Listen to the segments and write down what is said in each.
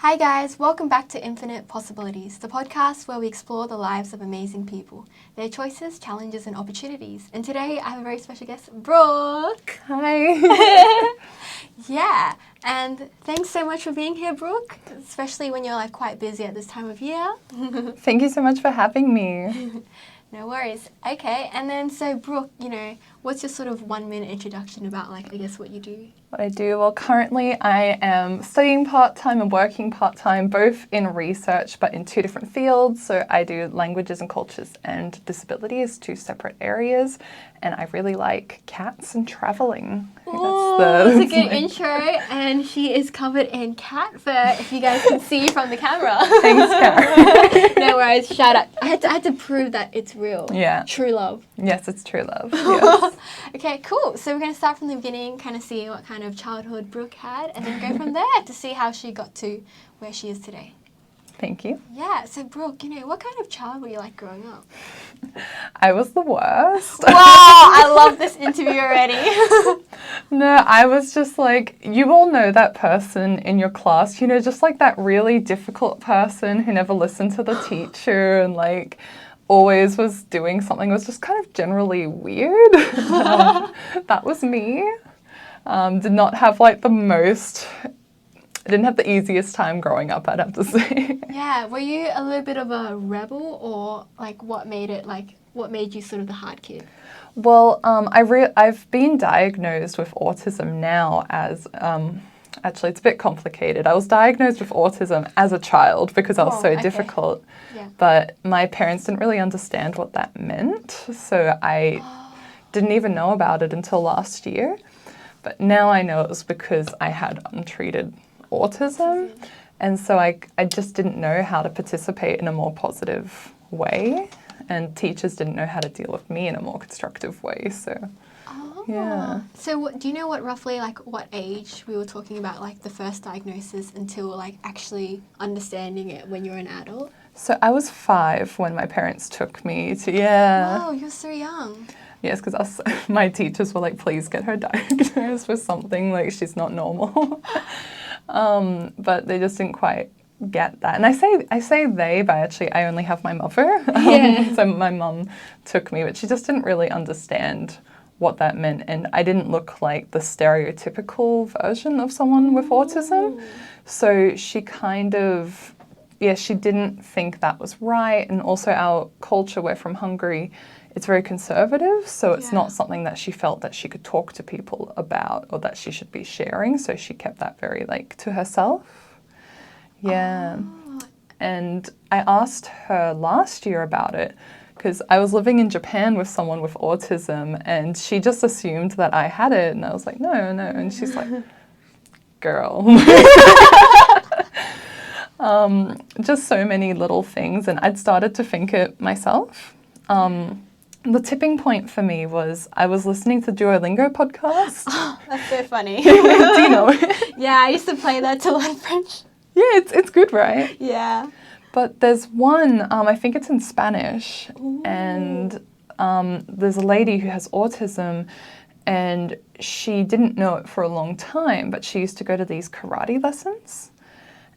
Hi guys, welcome back to Infinite Possibilities, the podcast where we explore the lives of amazing people, their choices, challenges and opportunities. And today I have a very special guest, Brooke. Hi. Yeah, and thanks so much for being here, Brooke, especially when you're quite busy at this time of year. Thank you so much for having me. No worries. Okay, and then so Brooke, what's your sort of 1 minute introduction about what you do? What I do? Well, currently I am studying part-time and working part-time, both in research but in two different fields. So I do languages and cultures and disabilities, two separate areas. And I really like cats and traveling. That's a good intro. And she is covered in cat fur, if you guys can see from the camera. Thanks, Karen. No worries, shout out. I had to prove that it's real. Yeah. True love. Yes, it's true love. Yes. Okay, cool. So we're going to start from the beginning, kind of see what kind of childhood Brooke had, and then go from there to see how she got to where she is today. Thank you. Yeah, so Brooke, what kind of child were you like growing up? I was the worst. Wow, I love this interview already. No, I was just you all know that person in your class, just that really difficult person who never listened to the teacher and always was doing something was just kind of generally weird. That was me. Did not have I didn't have the easiest time growing up, I'd have to say. Yeah, were you a little bit of a rebel, or what made you sort of the hard kid? Well, I've been diagnosed with autism now as, actually it's a bit complicated. I was diagnosed with autism as a child because I was so difficult, but my parents didn't really understand what that meant, so I didn't even know about it until last year. But now I know it was because I had untreated autism, and so I just didn't know how to participate in a more positive way, and teachers didn't know how to deal with me in a more constructive way, so yeah. So do you know roughly what age we were talking about, the first diagnosis until actually understanding it when you're an adult? So I was 5 when my parents took me to, Wow, you're so young. Yes, because my teachers were please get her diagnosed with something, she's not normal. But they just didn't quite get that. And I say they, but actually I only have my mother. So my mum took me, but she just didn't really understand what that meant. And I didn't look like the stereotypical version of someone with autism. So she kind of, she didn't think that was right. And also our culture, we're from Hungary, it's very conservative, so it's not something that she felt that she could talk to people about or that she should be sharing, so she kept that very to herself. Yeah. Oh. And I asked her last year about it because I was living in Japan with someone with autism, and she just assumed that I had it, and I was like, no, and she's like, girl. Just so many little things, and I'd started to think it myself. The tipping point for me was I was listening to Duolingo podcast. Oh, that's so funny. Do you know it? Yeah, I used to play that to learn French. Yeah, it's good, right? Yeah. But there's one, I think it's in Spanish, and there's a lady who has autism, and she didn't know it for a long time, but she used to go to these karate lessons.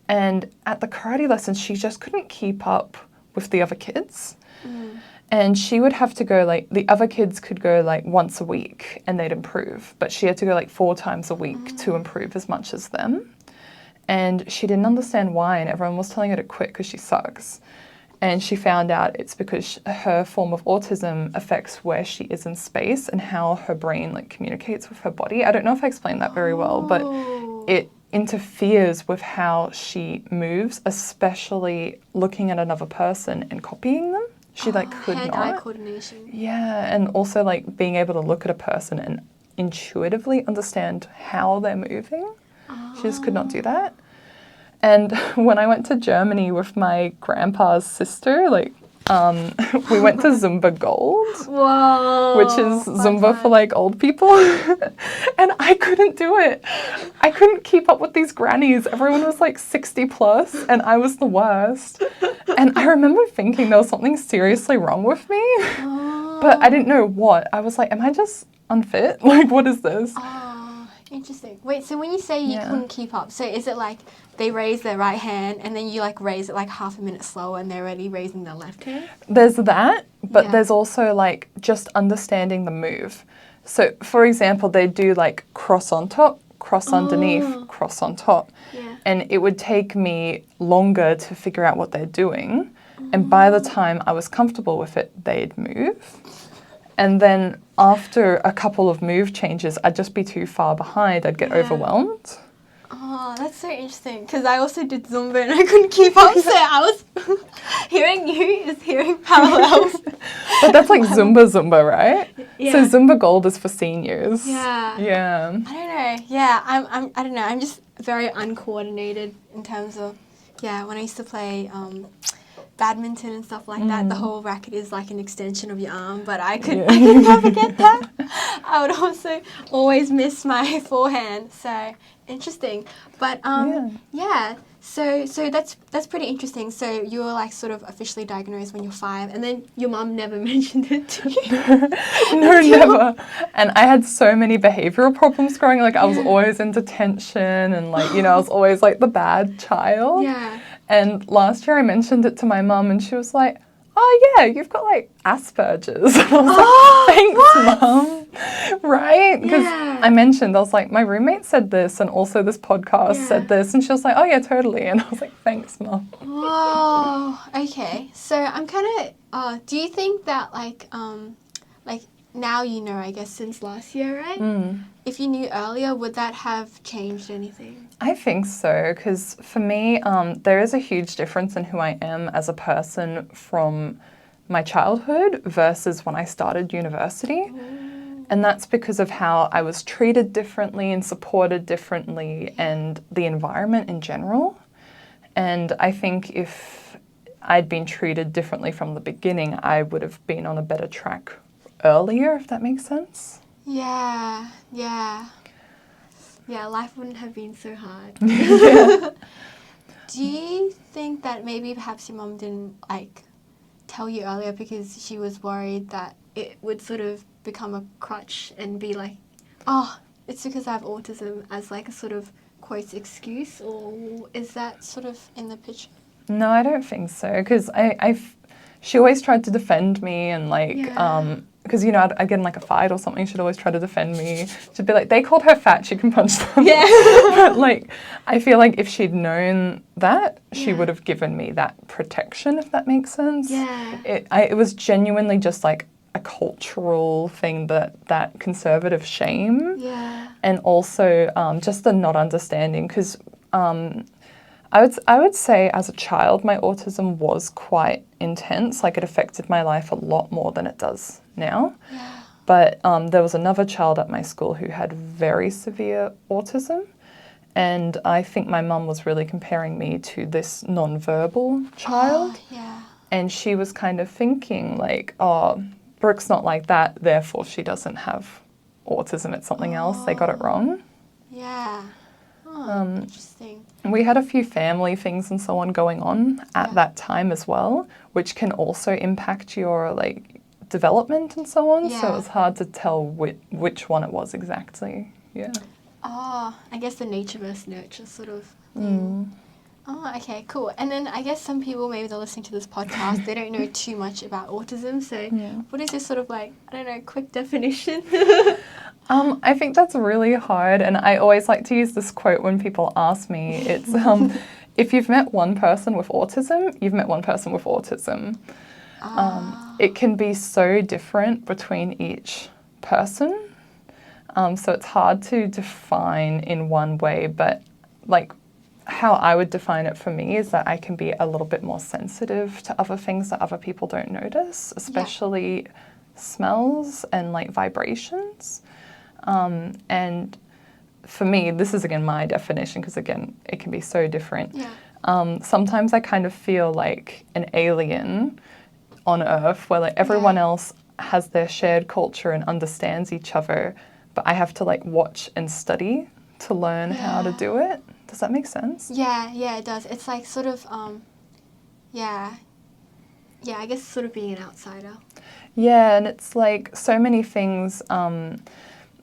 And at the karate lessons, she just couldn't keep up with the other kids. And she would have to go, the other kids could go, once a week and they'd improve. But she had to go, 4 times a week to improve as much as them. And she didn't understand why, and everyone was telling her to quit because she sucks. And she found out it's because her form of autism affects where she is in space and how her brain, communicates with her body. I don't know if I explained that very well, but it interferes with how she moves, especially looking at another person and copying them. She could not. Hand-eye coordination. Yeah, and also being able to look at a person and intuitively understand how they're moving. She just could not do that. And when I went to Germany with my grandpa's sister, we went to Zumba Gold. Whoa. Which is Zumba for old people. And I couldn't do it. I couldn't keep up with these grannies. Everyone was 60 plus and I was the worst. And I remember thinking there was something seriously wrong with me. But I didn't know what. I was am I just unfit? What is this? Interesting. Wait, so when you say you Yeah. couldn't keep up, so is it like they raise their right hand and then you like raise it like half a minute slower and they're already raising their left hand? There's that, but Yeah. there's also like just understanding the move. So, for example, they do like cross on top, cross underneath, cross on top. Yeah. And it would take me longer to figure out what they're doing. And by the time I was comfortable with it, they'd move. And then after a couple of move changes, I'd just be too far behind. I'd get Yeah. overwhelmed. Oh, that's so interesting because I also did Zumba and I couldn't keep up, so I was hearing you is hearing parallels. But that's like Zumba, right? Yeah. So Zumba Gold is for seniors. Yeah. Yeah. I don't know. Yeah, I don't know. I'm just very uncoordinated in terms of, when I used to play badminton and stuff like that, the whole racket is like an extension of your arm, but I could never get that. I would also always miss my forehand, so interesting. But so that's pretty interesting. So you were like sort of officially diagnosed when you're 5, and then your mum never mentioned it to you? No, never. And I had so many behavioral problems growing. Like I was always in detention and like, I was always like the bad child. Yeah. And last year I mentioned it to my mum and she was like, oh yeah, you've got like Asperger's. And I was like, thanks, Mum. Right? Because I mentioned, I was like, my roommate said this and also this podcast said this. And she was like, oh yeah, totally. And I was like, thanks, Mum. Whoa. Okay. So I'm kind of, do you think that like now I guess since last year, right? If you knew earlier, would that have changed anything? I think so, because for me, there is a huge difference in who I am as a person from my childhood versus when I started university. And that's because of how I was treated differently and supported differently and the environment in general. And I think if I'd been treated differently from the beginning, I would have been on a better track earlier, if that makes sense. Yeah, life wouldn't have been so hard. Do you think that maybe perhaps your mum didn't like tell you earlier because she was worried that it would sort of become a crutch and be like, oh, it's because I have autism as like a sort of quotes excuse, or is that sort of in the picture? No, I don't think so, because she always tried to defend me and like, because, I'd get in like a fight or something, she'd always try to defend me. She'd be like, they called her fat, she can punch them. Yeah. But like, I feel like if she'd known that, she would have given me that protection, if that makes sense. Yeah. It was genuinely just like a cultural thing, that conservative shame. Yeah. And also just the not understanding, because I would say as a child, my autism was quite intense. Like it affected my life a lot more than it does now. Yeah. But there was another child at my school who had very severe autism. And I think my mum was really comparing me to this non-verbal child. Yeah. And she was kind of thinking like, oh, Brooke's not like that, therefore she doesn't have autism. It's something else. They got it wrong. Yeah. Oh, interesting. We had a few family things and so on going on at that time as well, which can also impact your like development and so on. So it was hard to tell which one it was exactly. Yeah. Oh, I guess the nature versus nurture sort of thing. Oh, okay, cool. And then I guess some people, maybe they're listening to this podcast, they don't know too much about autism. So what is your sort of like, I don't know, quick definition? I think that's really hard, and I always like to use this quote when people ask me. It's, if you've met one person with autism, you've met one person with autism. It can be so different between each person, so it's hard to define in one way, but like how I would define it for me is that I can be a little bit more sensitive to other things that other people don't notice, especially smells and like vibrations. And for me, this is again my definition, because again, it can be so different. Sometimes I kind of feel like an alien on Earth, where like everyone else has their shared culture and understands each other, but I have to like watch and study to learn how to do it. Does that make sense? Yeah, it does. It's like sort of, I guess sort of being an outsider. Yeah, and it's like so many things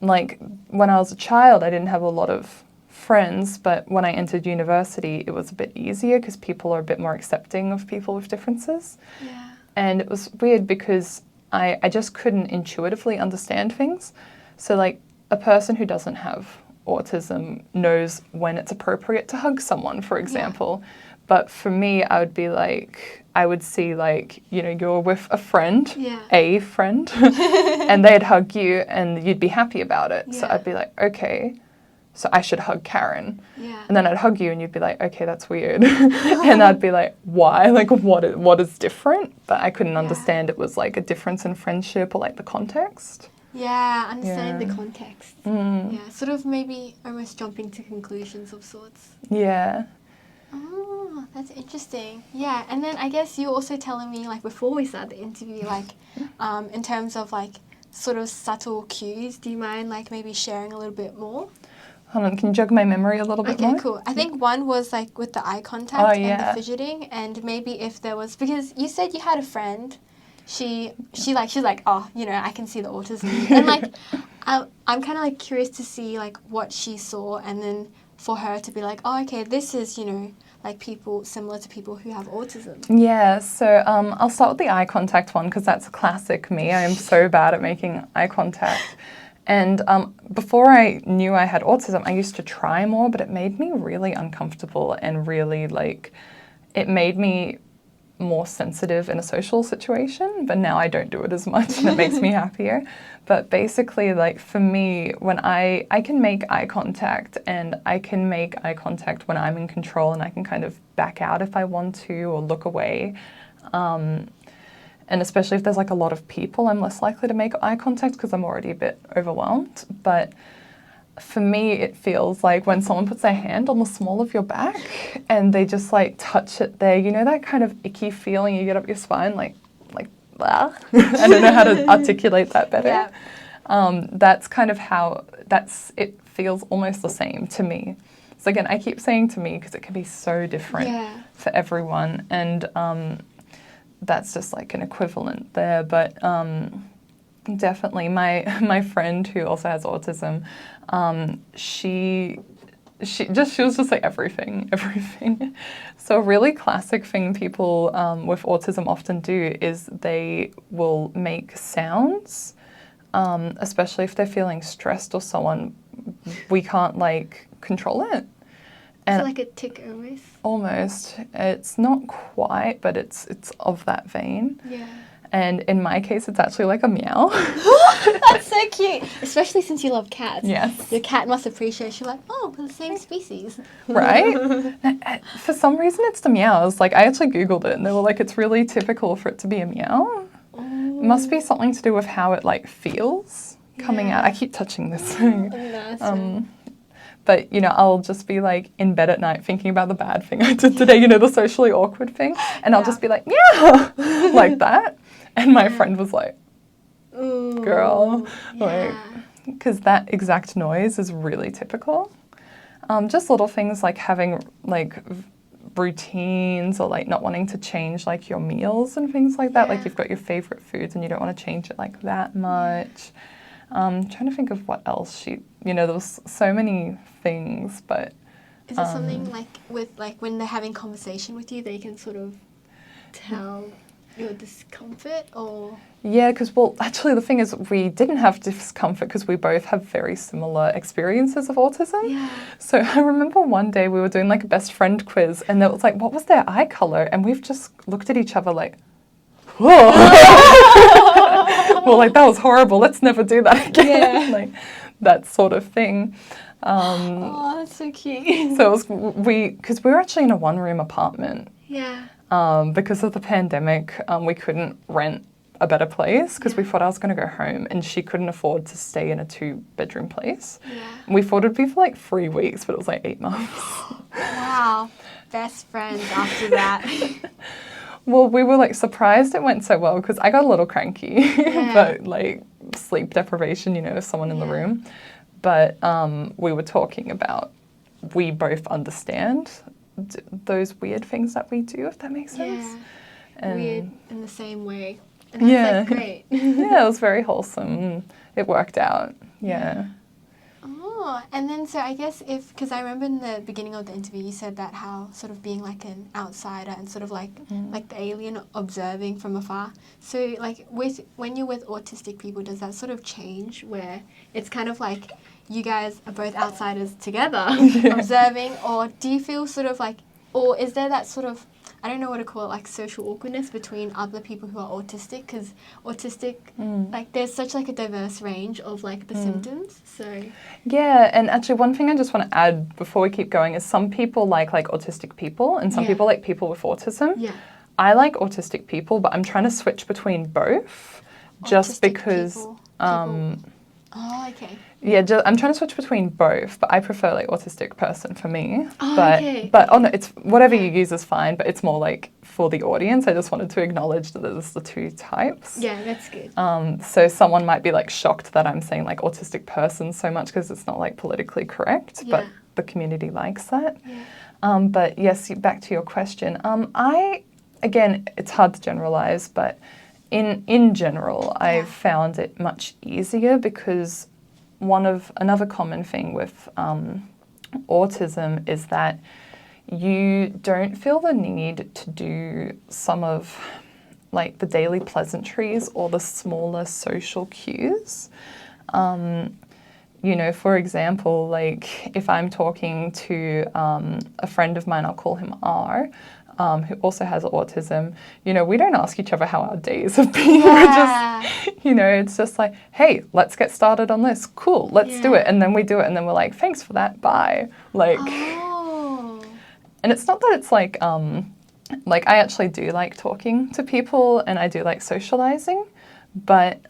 like when I was a child, I didn't have a lot of friends, but when I entered university, it was a bit easier because people are a bit more accepting of people with differences. Yeah. And it was weird because I just couldn't intuitively understand things. So like a person who doesn't have autism knows when it's appropriate to hug someone, for example. Yeah. But for me, I would see like, you know, you're with a friend, and they'd hug you and you'd be happy about it. Yeah. So I'd be like, okay, so I should hug Karen. Yeah. And then I'd hug you and you'd be like, okay, that's weird. And I'd be like, why? Like, what is different? But I couldn't understand it was like a difference in friendship or like the context. Yeah, understanding the context. Yeah, sort of maybe almost jumping to conclusions of sorts. Yeah. Oh, that's interesting. Yeah, and then I guess you were also telling me, like, before we started the interview, like, in terms of, like, sort of subtle cues, do you mind, like, maybe sharing a little bit more? Hold on, can you jog my memory a little bit more? Okay, cool. I think one was, like, with the eye contact and the fidgeting, and maybe if there was, because you said you had a friend, she's like, oh, you know, I can see the autism. And, like, I'm kind of, like, curious to see, like, what she saw, and then for her to be like, oh, okay, this is, you know, like people similar to people who have autism. Yeah, so I'll start with the eye contact one because that's a classic me. I am so bad at making eye contact. And before I knew I had autism, I used to try more, but it made me really uncomfortable and really like, it made me more sensitive in a social situation, but now I don't do it as much and it makes me happier. But basically, like for me, when I can make eye contact, and I can make eye contact when I'm in control and I can kind of back out if I want to or look away. And especially if there's like a lot of people, I'm less likely to make eye contact because I'm already a bit overwhelmed. But for me, it feels like when someone puts their hand on the small of your back and they just like touch it there, you know that kind of icky feeling you get up your spine, like blah? I don't know how to articulate that better. Yeah. That's kind of how, it feels almost the same to me. So again, I keep saying to me because it can be so different for everyone, and that's just like an equivalent there. But definitely my friend who also has autism, she was just like everything. So a really classic thing people with autism often do is they will make sounds, especially if they're feeling stressed or someone, we can't like control it. And so like a tick almost? Almost. It's not quite, but it's of that vein. Yeah. And in my case, it's actually like a meow. That's so cute. Especially since you love cats. Yes. Your cat must appreciate you're like, oh, we're the same species. Right? For some reason, it's the meows. Like, I actually Googled it, and they were like, it's really typical for it to be a meow. Oh. It must be something to do with how it, like, feels coming out. I keep touching this thing. But, you know, I'll just be, like, in bed at night thinking about the bad thing I did today, you know, the socially awkward thing. And I'll just be like, yeah, like that. And my friend was like, ooh, girl, like, because that exact noise is really typical. Just little things like having, like, routines or, like, not wanting to change, like, your meals and things like that. Like, you've got your favorite foods and you don't want to change it, like, that much. Trying to think of what else you know, there was so many things, but... Is it something like with, like, when they're having conversation with you, they can sort of tell your discomfort, or...? Yeah, because, well, actually the thing is we didn't have discomfort because we both have very similar experiences of autism. Yeah. So I remember one day we were doing, like, a best friend quiz, and it was like, what was their eye colour? And we've just looked at each other like, whoa! Well, like, that was horrible. Let's never do that again. Yeah. Like, that sort of thing. Oh, that's so cute. So it was, because we were actually in a one-room apartment. Yeah. Because of the pandemic, we couldn't rent a better place because we thought I was going to go home, and she couldn't afford to stay in a 2-bedroom place. Yeah. And we thought it'd be for like 3 weeks, but it was like 8 months. Wow. Best friends after that. Well, we were like surprised it went so well because I got a little cranky, but like sleep deprivation, you know, someone in the room. But we were talking about, we both understand those weird things that we do, if that makes sense. Yeah, and weird in the same way. And that's like great. Yeah, it was very wholesome. It worked out. Yeah. Oh, and then so I guess because I remember in the beginning of the interview you said that how sort of being like an outsider and sort of like the alien observing from afar. So like when you're with autistic people, does that sort of change where it's kind of like you guys are both outsiders together observing, or do you feel sort of like, or is there that sort of, I don't know what to call it, like social awkwardness between other people who are autistic? Because autistic, like there's such like a diverse range of like the symptoms. So yeah, and actually one thing I just want to add before we keep going is some people like autistic people and some people like people with autism. Yeah. I like autistic people, but I'm trying to switch between both just Autistic because people. Oh, okay. yeah, I'm trying to switch between both, but I prefer like autistic person for me. Oh, but okay. oh no, it's whatever you use is fine, but it's more like for the audience. I just wanted to acknowledge that there's the two types. Yeah, that's good. So someone might be like shocked that I'm saying like autistic person so much because it's not like politically correct, but the community likes that. Yeah. But yes, back to your question. Again, it's hard to generalize, but in general, I've found it much easier because another common thing with autism is that you don't feel the need to do some of like the daily pleasantries or the smaller social cues. You know, for example, like if I'm talking to a friend of mine, I'll call him R, who also has autism, you know, we don't ask each other how our days have been. We're just, you know, it's just like, hey, let's get started on this. Cool, let's do it. And then we do it and then we're like, thanks for that, bye. Like, and it's not that it's like I actually do like talking to people and I do like socializing, but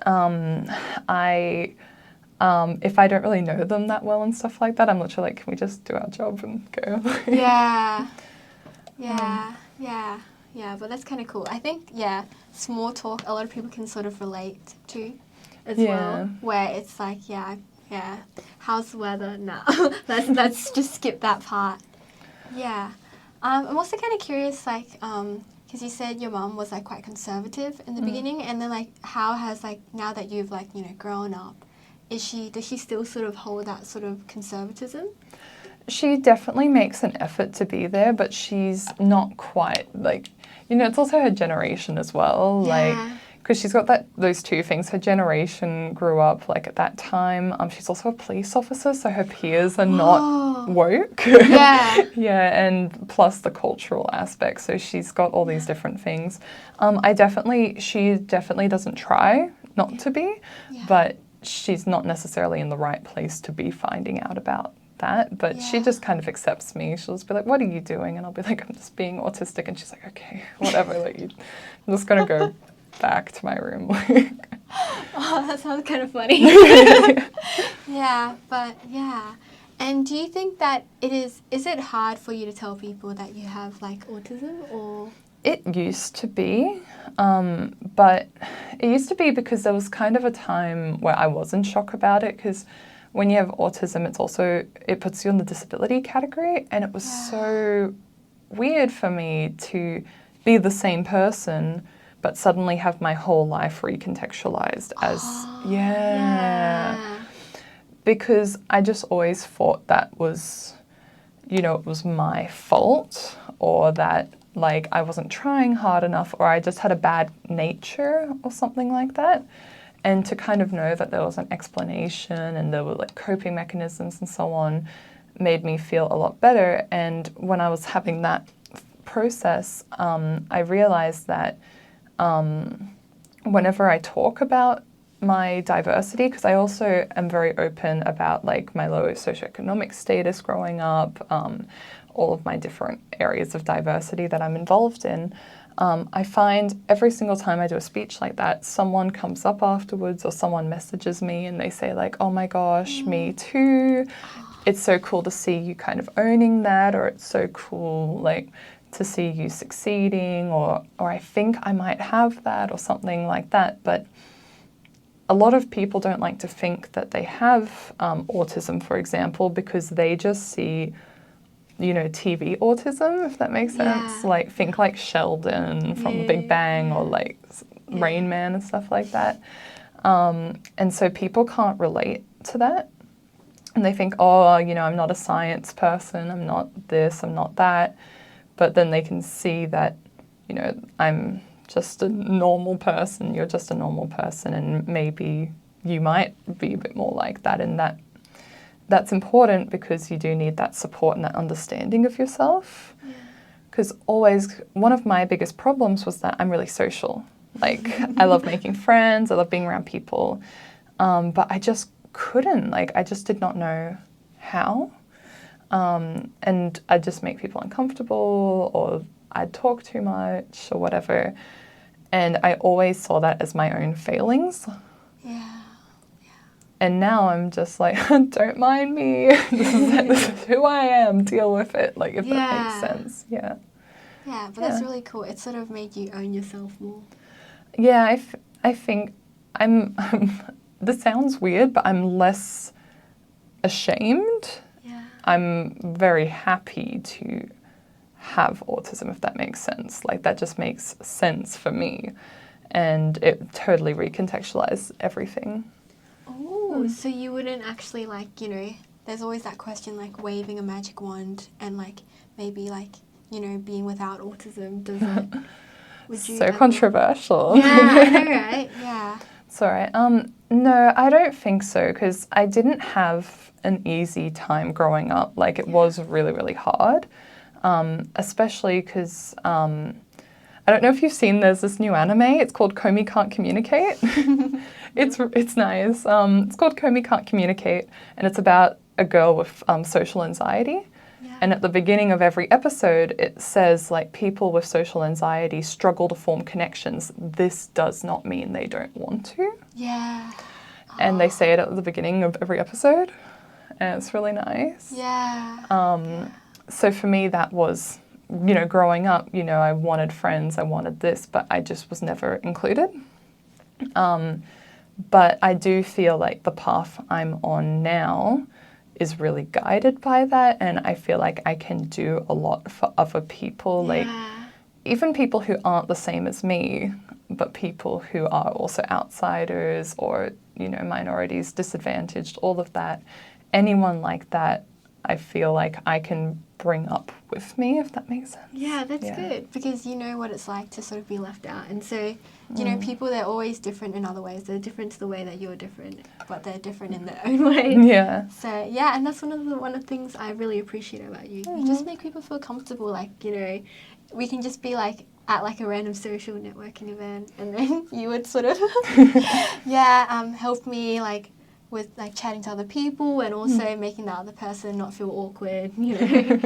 if I don't really know them that well and stuff like that, I'm literally like, can we just do our job and go? Yeah, but that's kind of cool. I think, small talk, a lot of people can sort of relate to as well, where it's like, how's the weather? No, let's just skip that part. Yeah. I'm also kind of curious, like, because you said your mom was like quite conservative in the beginning, and then like, how has like, now that you've like, you know, grown up, does she still sort of hold that sort of conservatism? She definitely makes an effort to be there, but she's not quite like, you know, it's also her generation as well. Like, because she's got those two things. Her generation grew up like at that time. She's also a police officer, so her peers are not woke. And plus the cultural aspect. So she's got all these different things. She definitely doesn't try not to be, but she's not necessarily in the right place to be finding out about that, but she just kind of accepts me. She'll just be like, what are you doing? And I'll be like, I'm just being autistic. And she's like, okay, whatever. Like, I'm just going to go back to my room. Oh, that sounds kind of funny. And do you think that is it hard for you to tell people that you have like autism, or? It used to be, but it used to be because there was kind of a time where I was in shock about it, because when you have autism, it puts you in the disability category, and it was so weird for me to be the same person but suddenly have my whole life recontextualized as, because I just always thought that was, you know, it was my fault, or that like I wasn't trying hard enough, or I just had a bad nature or something like that. And to kind of know that there was an explanation and there were like coping mechanisms and so on made me feel a lot better. And when I was having that process, I realized that whenever I talk about my diversity, because I also am very open about like my low socioeconomic status growing up, all of my different areas of diversity that I'm involved in, I find every single time I do a speech like that, someone comes up afterwards or someone messages me and they say like, oh my gosh, me too. It's so cool to see you kind of owning that, or it's so cool like to see you succeeding, or I think I might have that, or something like that. But a lot of people don't like to think that they have autism, for example, because they just see, you know, TV autism, if that makes sense. Like, think like Sheldon from Big Bang, or like Rain Man and stuff like that. And so people can't relate to that. And they think, oh, you know, I'm not a science person, I'm not this, I'm not that. But then they can see that, you know, I'm just a normal person, you're just a normal person, and maybe you might be a bit more like that, and that's important because you do need that support and that understanding of yourself. Because always, one of my biggest problems was that I'm really social. Like, I love making friends, I love being around people, but I just couldn't, like, I just did not know how. And I'd just make people uncomfortable, or I'd talk too much or whatever. And I always saw that as my own failings. Yeah. And now I'm just like, don't mind me. This is who I am. Deal with it. Like, if that makes sense. Yeah. Yeah, but that's really cool. It sort of made you own yourself more. Yeah, I think I'm this sounds weird, but I'm less ashamed. Yeah. I'm very happy to have autism, if that makes sense. Like, that just makes sense for me. And it totally recontextualized everything. Oh, so you wouldn't actually, like, you know, there's always that question, like, waving a magic wand and, like, maybe, like, you know, being without autism, does it... Would you So ever... controversial. Yeah, I know, right? Yeah. It's all right. No, I don't think so, because I didn't have an easy time growing up. Like, it was really, really hard, especially because... I don't know if you've seen, there's this new anime, it's called Comey Can't Communicate. It's nice. It's called Comey Can't Communicate, and it's about a girl with social anxiety. Yeah. And at the beginning of every episode, it says, like, people with social anxiety struggle to form connections. This does not mean they don't want to. Yeah. And they say it at the beginning of every episode, and it's really nice. Yeah. So for me, that was... You know, growing up, you know, I wanted friends, I wanted this, but I just was never included. But I do feel like the path I'm on now is really guided by that, and I feel like I can do a lot for other people, like even people who aren't the same as me, but people who are also outsiders or, you know, minorities, disadvantaged, all of that. Anyone like that, I feel like I can bring up with me, if that makes sense. Yeah, that's good, because you know what it's like to sort of be left out. And so, you know, people, they're always different in other ways. They're different to the way that you're different, but they're different in their own way. Yeah. So, yeah, and that's one of the things I really appreciate about you. You just make people feel comfortable, like, you know, we can just be, like, at, like, a random social networking event, and then you would sort of, help me, like, with, like, chatting to other people and also making the other person not feel awkward, you know.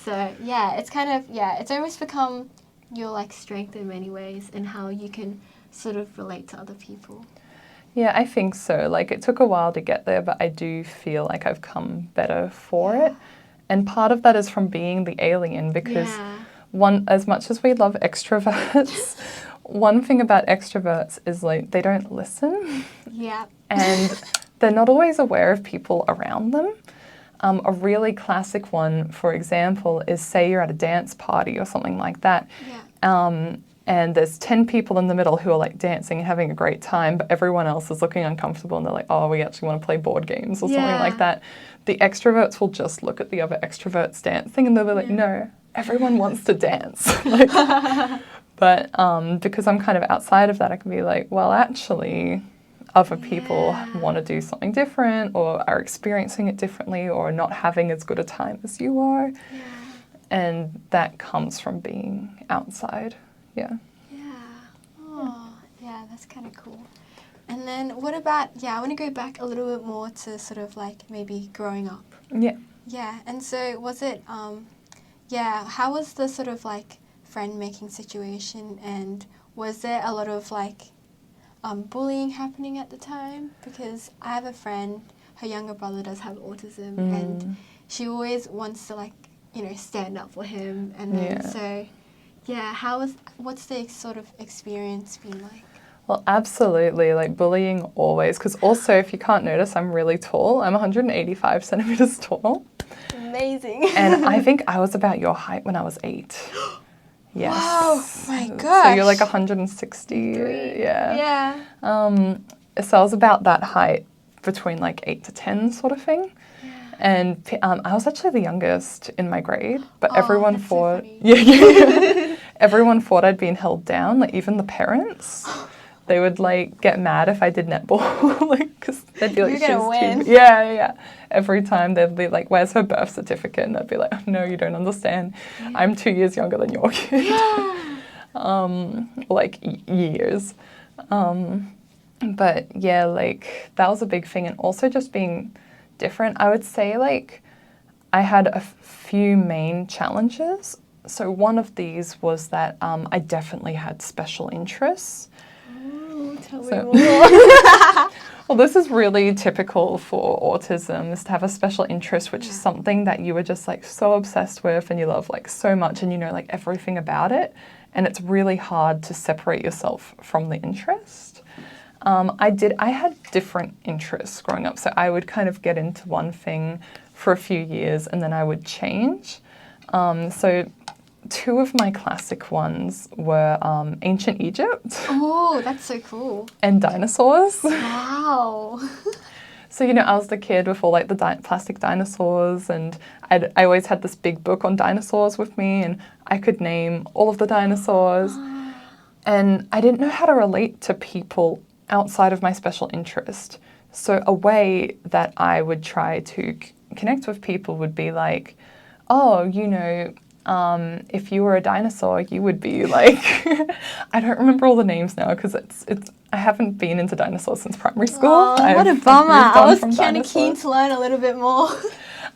So, yeah, it's kind of, it's almost become your, like, strength in many ways, and how you can sort of relate to other people. Yeah, I think so. Like, it took a while to get there, but I do feel like I've come better for it. And part of that is from being the alien, because as much as we love extroverts, one thing about extroverts is, like, they don't listen. Yeah. And they're not always aware of people around them. A really classic one, for example, is, say you're at a dance party or something like that. Yeah. And there's 10 people in the middle who are, like, dancing and having a great time, but everyone else is looking uncomfortable, and they're like, oh, we actually want to play board games or something like that. The extroverts will just look at the other extroverts dancing, and they'll be like, no, everyone wants to dance. But because I'm kind of outside of that, I can be like, well, actually, other people want to do something different, or are experiencing it differently, or not having as good a time as you are. Yeah. And that comes from being outside. Yeah. Yeah. Oh, yeah, that's kind of cool. And then what about, I want to go back a little bit more to sort of, like, maybe growing up. Yeah. Yeah, and so was it, how was the sort of, like, friend-making situation, and was there a lot of, like, bullying happening at the time? Because I have a friend, her younger brother does have autism, and she always wants to, like, you know, stand up for him, and then so, what's the sort of experience been like? Well, absolutely, like, bullying always, because also, if you can't notice, I'm really tall. I'm 185 centimeters tall. Amazing. And I think I was about your height when I was 8. Yes. Wow, my gosh. So you're like 160. Yeah. So I was about that height between like 8 to 10 sort of thing. And I was actually the youngest in my grade, but everyone that's so thought, funny. yeah, everyone thought I'd been held down. Like even the parents, they would like get mad if I did netball, like because they'd be like, You're gonna win. Yeah. Every time they'd be like, "Where's her birth certificate?" And I'd be like, "No, you don't understand. I'm 2 years younger than your kid." Like years. But yeah, like that was a big thing, and also just being different. I would say like I had a few main challenges. So one of these was that I definitely had special interests. Ooh, tell me So- more. Well, this is really typical for autism, is to have a special interest, which is something that you were just like so obsessed with and you love like so much and you know like everything about it. And it's really hard to separate yourself from the interest. I had different interests growing up. So I would kind of get into one thing for a few years and then I would change. So two of my classic ones were ancient Egypt Oh, that's so cool. and dinosaurs. Wow. So, you know, I was the kid with all like the plastic dinosaurs, and I always had this big book on dinosaurs with me, and I could name all of the dinosaurs. And I didn't know how to relate to people outside of my special interest. So a way that I would try to connect with people would be like, oh, you know, if you were a dinosaur, you would be like, I don't remember all the names now because I haven't been into dinosaurs since primary school. Oh, what a I've bummer. moved I on was from kind of keen dinosaurs. to learn a little bit more.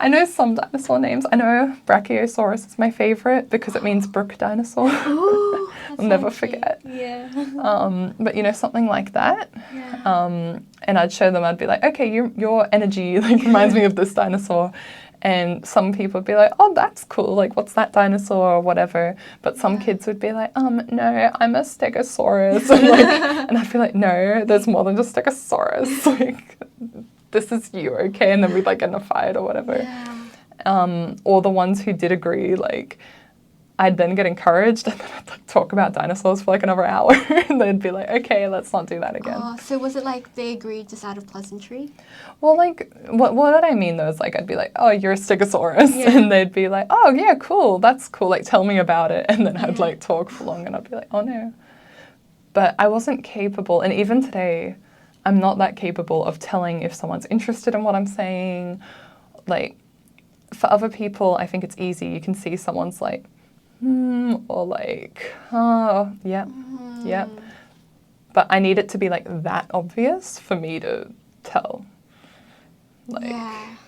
I know some dinosaur names. I know Brachiosaurus is my favorite because it means Brooke dinosaur. Ooh, that's I'll never so cute. forget. Yeah. But you know, something like that. Yeah. And I'd show them, I'd be like, okay, your energy like reminds me of this dinosaur. And some people would be like, oh, that's cool. Like, what's that dinosaur or whatever? But some kids would be like, no, I'm a stegosaurus. And I'd be like, no, there's more than just stegosaurus. Like, this is you, okay? And then we'd like get in a fight or whatever. Yeah. Or the ones who did agree, like, I'd then get encouraged and then I'd like talk about dinosaurs for like another hour. And they'd be like, okay, let's not do that again. Oh, so was it like they agreed just out of pleasantry? Well, like, what I mean though is like, I'd be like, oh, you're a stegosaurus. Yeah. And they'd be like, oh, yeah, cool, that's cool. Like, tell me about it. And then I'd like talk for long and I'd be like, oh no. But I wasn't capable. And even today, I'm not that capable of telling if someone's interested in what I'm saying. Like, for other people, I think it's easy. You can see someone's like, or like, oh, yeah, yeah. But I need it to be like that obvious for me to tell. Like,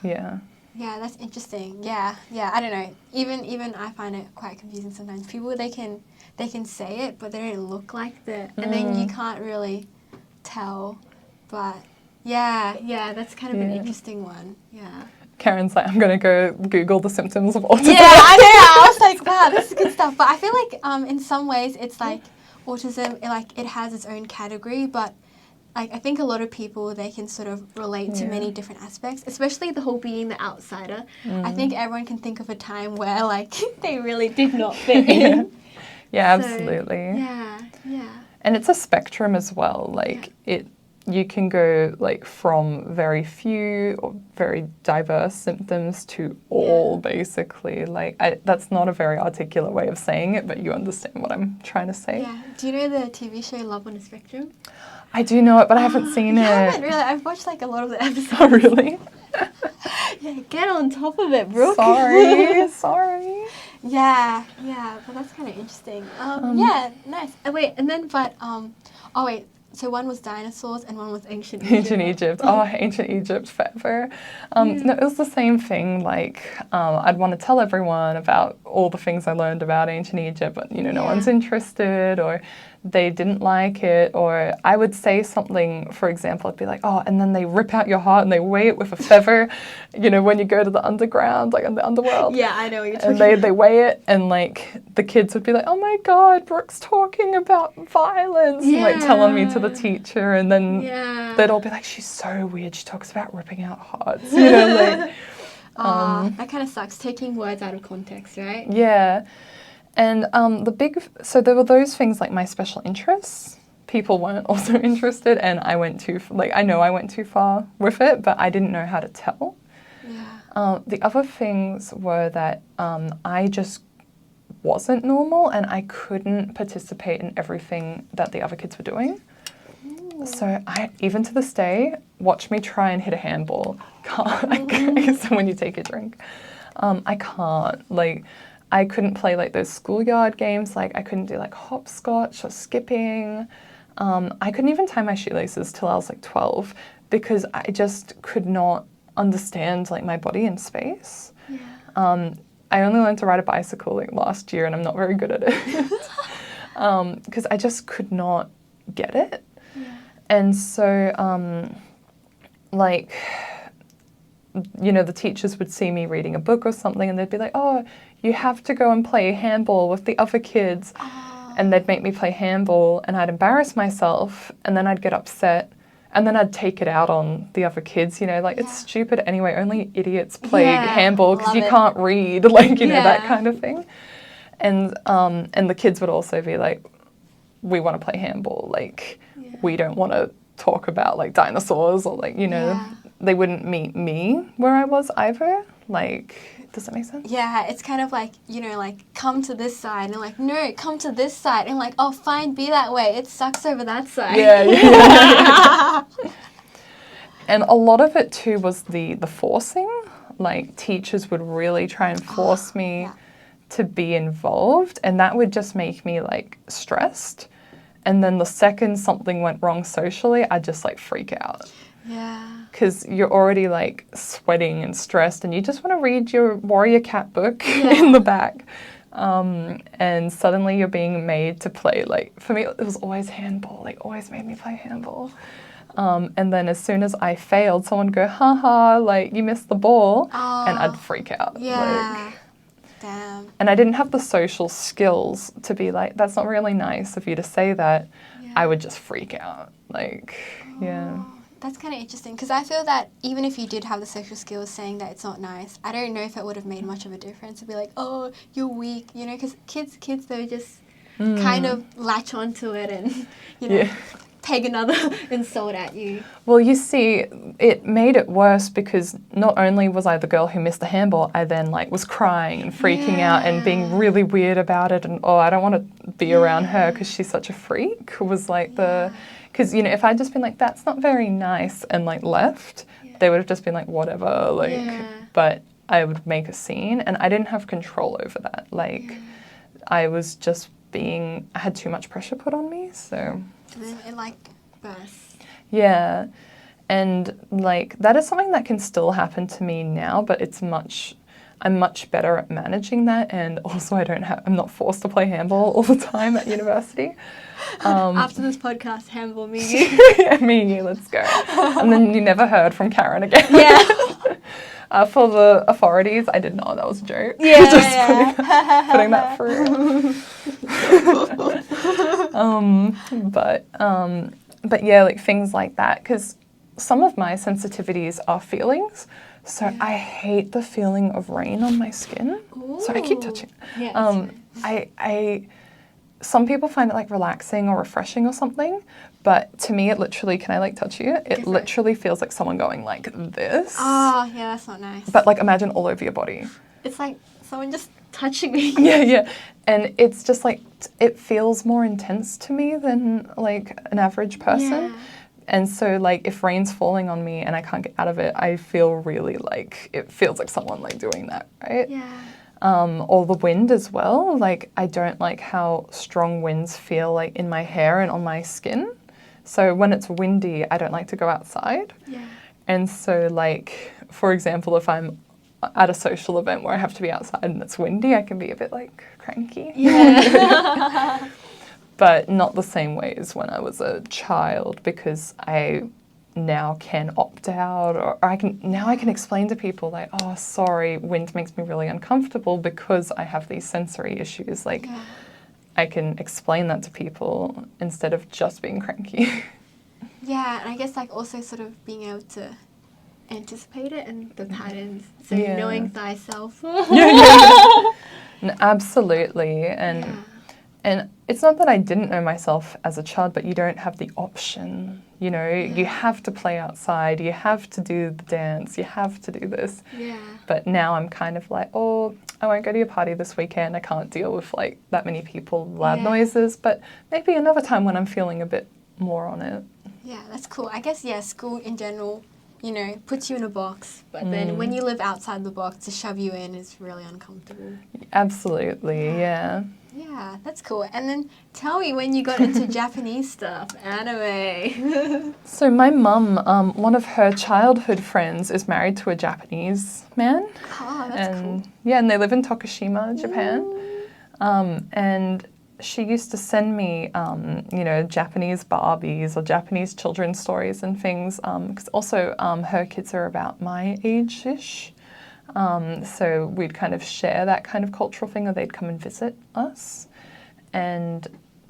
yeah. Yeah, that's interesting. Yeah, I don't know. Even I find it quite confusing sometimes. People they can say it, but they don't look like the, and then you can't really tell. But yeah, that's kind of an interesting one. Yeah. Karen's like, I'm gonna go Google the symptoms of autism. Yeah, I know. I was like, wow, this is good stuff. But I feel like in some ways it's like autism, like it has its own category, but like I think a lot of people they can sort of relate to many different aspects, especially the whole being the outsider. I think everyone can think of a time where like they really did not fit in. Yeah, So, absolutely. Yeah. And it's a spectrum as well. Like you can go like from very few or very diverse symptoms to all basically. Like that's not a very articulate way of saying it, but you understand what I'm trying to say. Yeah. Do you know the TV show Love on a Spectrum? I do know it, but I haven't seen it. I haven't really. I've watched like a lot of the episodes. Oh, really? Yeah, get on top of it, Brooke. Sorry. Yeah, but that's kind of interesting. Yeah, nice. Wait, and then, so one was dinosaurs and one was ancient Egypt. Ancient Egypt. Oh, ancient Egypt forever. No, it was the same thing. Like, I'd want to tell everyone about all the things I learned about ancient Egypt, but, you know, no one's interested or they didn't like it. Or I would say something, for example, I'd be like, oh, and then they rip out your heart and they weigh it with a feather, you know, when you go to the underground, like in the underworld. Yeah, I know what you're talking And about. they weigh it, and like the kids would be like, "Oh my God, Brooke's talking about violence," and like telling me to the teacher, and then they'd all be like, "She's so weird. She talks about ripping out hearts," you know, like. That kind of sucks, taking words out of context, right? Yeah, and so there were those things like my special interests, people weren't also interested, and I went too, I know I went too far with it, but I didn't know how to tell. Yeah. The other things were that I just wasn't normal, and I couldn't participate in everything that the other kids were doing. Ooh. So even to this day, watch me try and hit a handball. Can't. So when you take a drink, I can't. I couldn't play those schoolyard games. I couldn't do hopscotch or skipping. I couldn't even tie my shoelaces till I was 12 because I just could not understand my body in space. Yeah. I only learned to ride a bicycle last year, and I'm not very good at it because I just could not get it. Yeah. And so, the teachers would see me reading a book or something, and they'd be like, "Oh, you have to go and play handball with the other kids." Oh. And they'd make me play handball, and I'd embarrass myself, and then I'd get upset, and then I'd take it out on the other kids, it's stupid anyway, only idiots play handball because you can't read, that kind of thing. And the kids would also be like, we want to play handball, we don't want to talk about dinosaurs or they wouldn't meet me where I was either. Does that make sense? Yeah, it's kind of come to this side, and no, come to this side, and oh, fine, be that way. It sucks over that side. Yeah. And a lot of it too was the forcing. Teachers would really try and force me to be involved, and that would just make me stressed. And then the second something went wrong socially, I'd just freak out. Yeah. Because you're already sweating and stressed, and you just want to read your Warrior Cat book in the back. And suddenly you're being made to play, for me, it was always handball. Always made me play handball. And then as soon as I failed, someone would go, haha, you missed the ball. Oh, and I'd freak out. Yeah. Damn. And I didn't have the social skills to be that's not really nice of you to say that. Yeah. I would just freak out. Yeah. That's kind of interesting, because I feel that even if you did have the social skills saying that it's not nice, I don't know if it would have made much of a difference to be oh, you're weak, because kids, they just kind of latch onto it and, peg another insult at you. Well, you see, it made it worse because not only was I the girl who missed the handball, I then was crying and freaking out and being really weird about it, and I don't want to be around her because she's such a freak. Was because if I'd just been that's not very nice and left, they would have just been whatever, but I would make a scene, and I didn't have control over that. I was just I had too much pressure put on me, so. And then it bursts. Yeah, and that is something that can still happen to me now, but I'm much better at managing that, and also I'm not forced to play handball all the time at university. After this podcast, handball, me and you. Yeah, me and you, let's go. And then you never heard from Karen again. Yeah. For the authorities, I did not. That was a joke. Yeah, Just putting that through. But yeah, things like that, because some of my sensitivities are feelings. So I hate the feeling of rain on my skin. Ooh. So I keep touching. Yeah, some people find it relaxing or refreshing or something, but to me it literally, can I touch you? It literally feels like someone going this. Oh, yeah, that's not nice. But imagine all over your body. It's someone just touching me. Yeah. And it's just it feels more intense to me than an average person. Yeah. And so if rain's falling on me and I can't get out of it, I feel really it feels like someone doing that, right? Yeah. Or the wind as well. I don't like how strong winds feel in my hair and on my skin. So when it's windy, I don't like to go outside. Yeah. And so for example, if I'm at a social event where I have to be outside and it's windy, I can be a bit cranky. Yeah. But not the same way as when I was a child, because I now can opt out, or I can explain to people oh, sorry, wind makes me really uncomfortable because I have these sensory issues. I can explain that to people instead of just being cranky. Yeah, and I guess also sort of being able to anticipate it and the patterns. So knowing thyself. Yeah. Absolutely. And it's not that I didn't know myself as a child, but you don't have the option. You know, you have to play outside, you have to do the dance, you have to do this. Yeah. But now I'm kind of like, oh, I won't go to your party this weekend. I can't deal with like that many people, loud noises. But maybe another time when I'm feeling a bit more on it. Yeah, that's cool. I guess, school in general, you know, puts you in a box. But then when you live outside the box, to shove you in is really uncomfortable. Absolutely, yeah. Yeah, that's cool. And then tell me when you got into Japanese stuff, anime. So my mum, one of her childhood friends is married to a Japanese man. Oh, that's cool. Yeah, and they live in Tokushima, Japan. And she used to send me, you know, Japanese Barbies or Japanese children's stories and things. Because also her kids are about my age-ish. So we'd kind of share that kind of cultural thing, or they'd come and visit us. And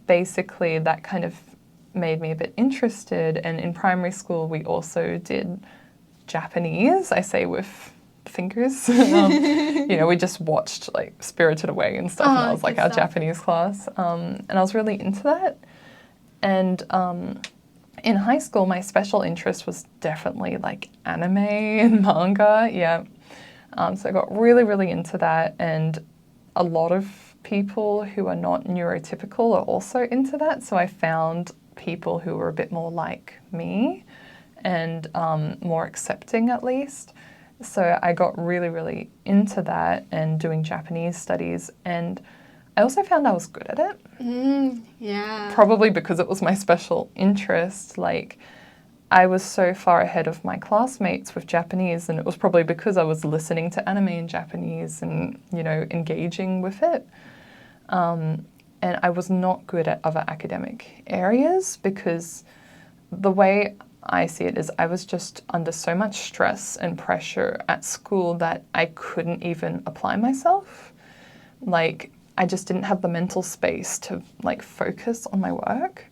basically that kind of made me a bit interested. And in primary school, we also did Japanese, I say with fingers. You know, we just watched like Spirited Away and stuff, and that was like our Japanese class. And I was really into that. And in high school, my special interest was definitely like anime and manga, yeah. So I got really, really into that, and a lot of people who are not neurotypical are also into that. So I found people who were a bit more like me and more accepting at least. So I got really, really into that and doing Japanese studies, and I also found I was good at it. Yeah. Probably because it was my special interest. Like, I was so far ahead of my classmates with Japanese, and it was probably because I was listening to anime in Japanese and, you know, engaging with it. And I was not good at other academic areas because the way I see it is I was just under so much stress and pressure at school that I couldn't even apply myself. Like, I just didn't have the mental space to, like, focus on my work.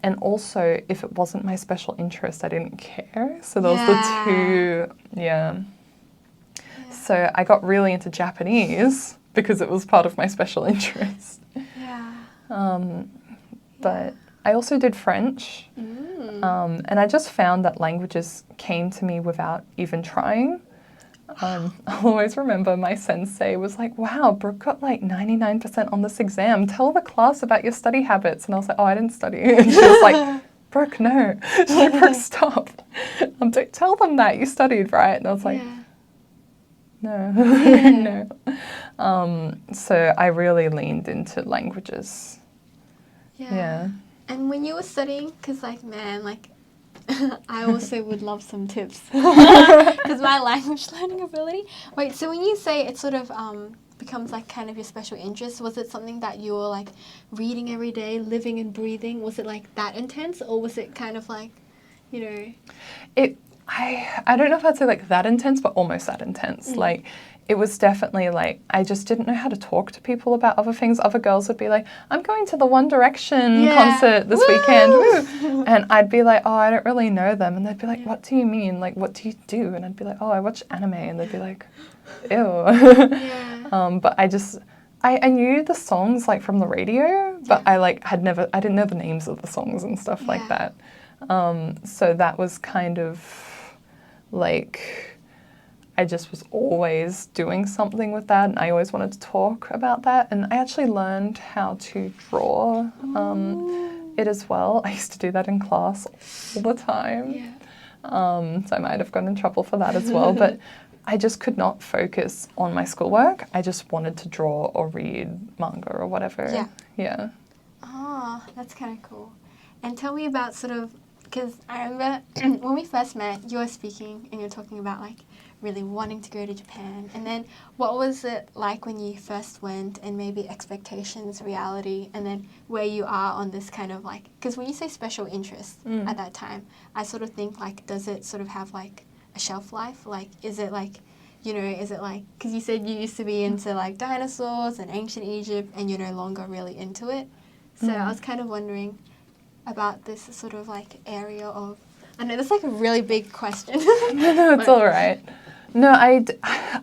And also, if it wasn't my special interest, I didn't care. So those were the two, So I got really into Japanese because it was part of my special interest. But I also did French. And I just found that languages came to me without even trying. I'll always remember my sensei was like, wow, Brooke got like 99% on this exam. Tell the class about your study habits. And I was like, oh, I didn't study. And she was like, Brooke, no. She's like, Brooke, stop. Don't tell them that. You studied, right? And I was like, no. No. So I really leaned into languages. Yeah. And when you were studying, because like, man, like, I also would love some tips because my language learning ability. Wait, so when you say it sort of becomes like kind of your special interest, was it something that you were like reading every day, living and breathing? Was it like that intense, or was it kind of like, you know? I don't know if I'd say like that intense, but almost that intense. Like, it was definitely like, I just didn't know how to talk to people about other things. Other girls would be like, I'm going to the One Direction concert this weekend. Woo! And I'd be like, oh, I don't really know them. And they'd be like, what do you mean? Like, what do you do? And I'd be like, oh, I watch anime. And they'd be like, ew. But I knew the songs like from the radio, but I didn't know the names of the songs and stuff like that. So that was kind of like, I just was always doing something with that, and I always wanted to talk about that. And I actually learned how to draw it as well. I used to do that in class all the time. So I might have gotten in trouble for that as well. But I just could not focus on my schoolwork. I just wanted to draw or read manga or whatever. Yeah. Oh, that's kind of cool. And tell me about sort of, because I remember when we first met, you were speaking and you were talking about like really wanting to go to Japan. And then what was it like when you first went, and maybe expectations, reality, and then where you are on this kind of like, because when you say special interest at that time, I sort of think like, does it sort of have like a shelf life? Like, is it like, you know, is it like, because you said you used to be into like dinosaurs and ancient Egypt and you're no longer really into it. So I was kind of wondering about this sort of like area of, I know that's like a really big question. No, it's all right. No,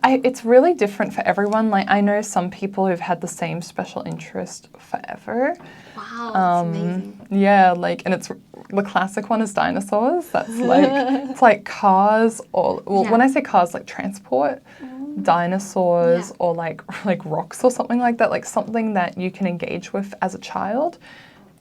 it's really different for everyone. Like, I know some people who've had the same special interest forever. Wow, that's amazing. Yeah, like, and it's the classic one is dinosaurs. That's like it's like cars, or when I say cars, like transport, dinosaurs, or like rocks or something like that. Like something that you can engage with as a child,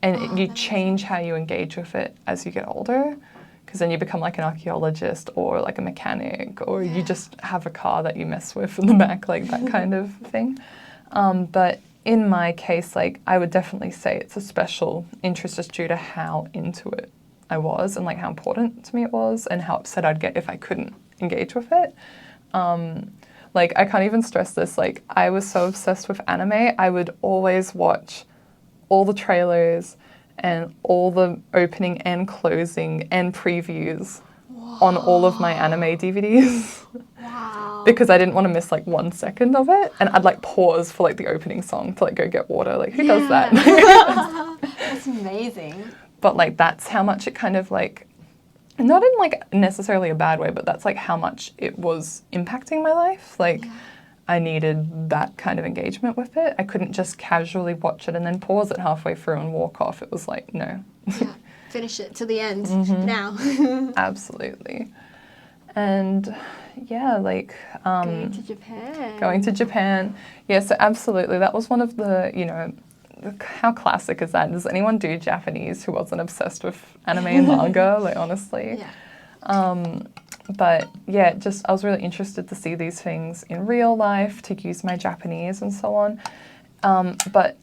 and you change how you engage with it as you get older. Because then you become like an archaeologist or like a mechanic, or you just have a car that you mess with in the back, like that kind of thing. But in my case, like I would definitely say it's a special interest just due to how into it I was and like how important to me it was and how upset I'd get if I couldn't engage with it. Like I can't even stress this, like I was so obsessed with anime, I would always watch all the trailers and all the opening and closing and previews on all of my anime DVDs. Wow. Because I didn't want to miss like 1 second of it, and I'd like pause for like the opening song to like go get water. Like who does that? That's amazing. But like that's how much it kind of like, not in like necessarily a bad way, but that's like how much it was impacting my life. Like I needed that kind of engagement with it. I couldn't just casually watch it and then pause it halfway through and walk off. It was like, no. Yeah, finish it to the end now. Absolutely. And yeah, like... going to Japan. Going to Japan. Yeah, so absolutely. That was one of the, you know, how classic is that? Does anyone do Japanese who wasn't obsessed with anime and manga? Like, honestly. Yeah. But yeah, just I was really interested to see these things in real life, to use my Japanese and so on. But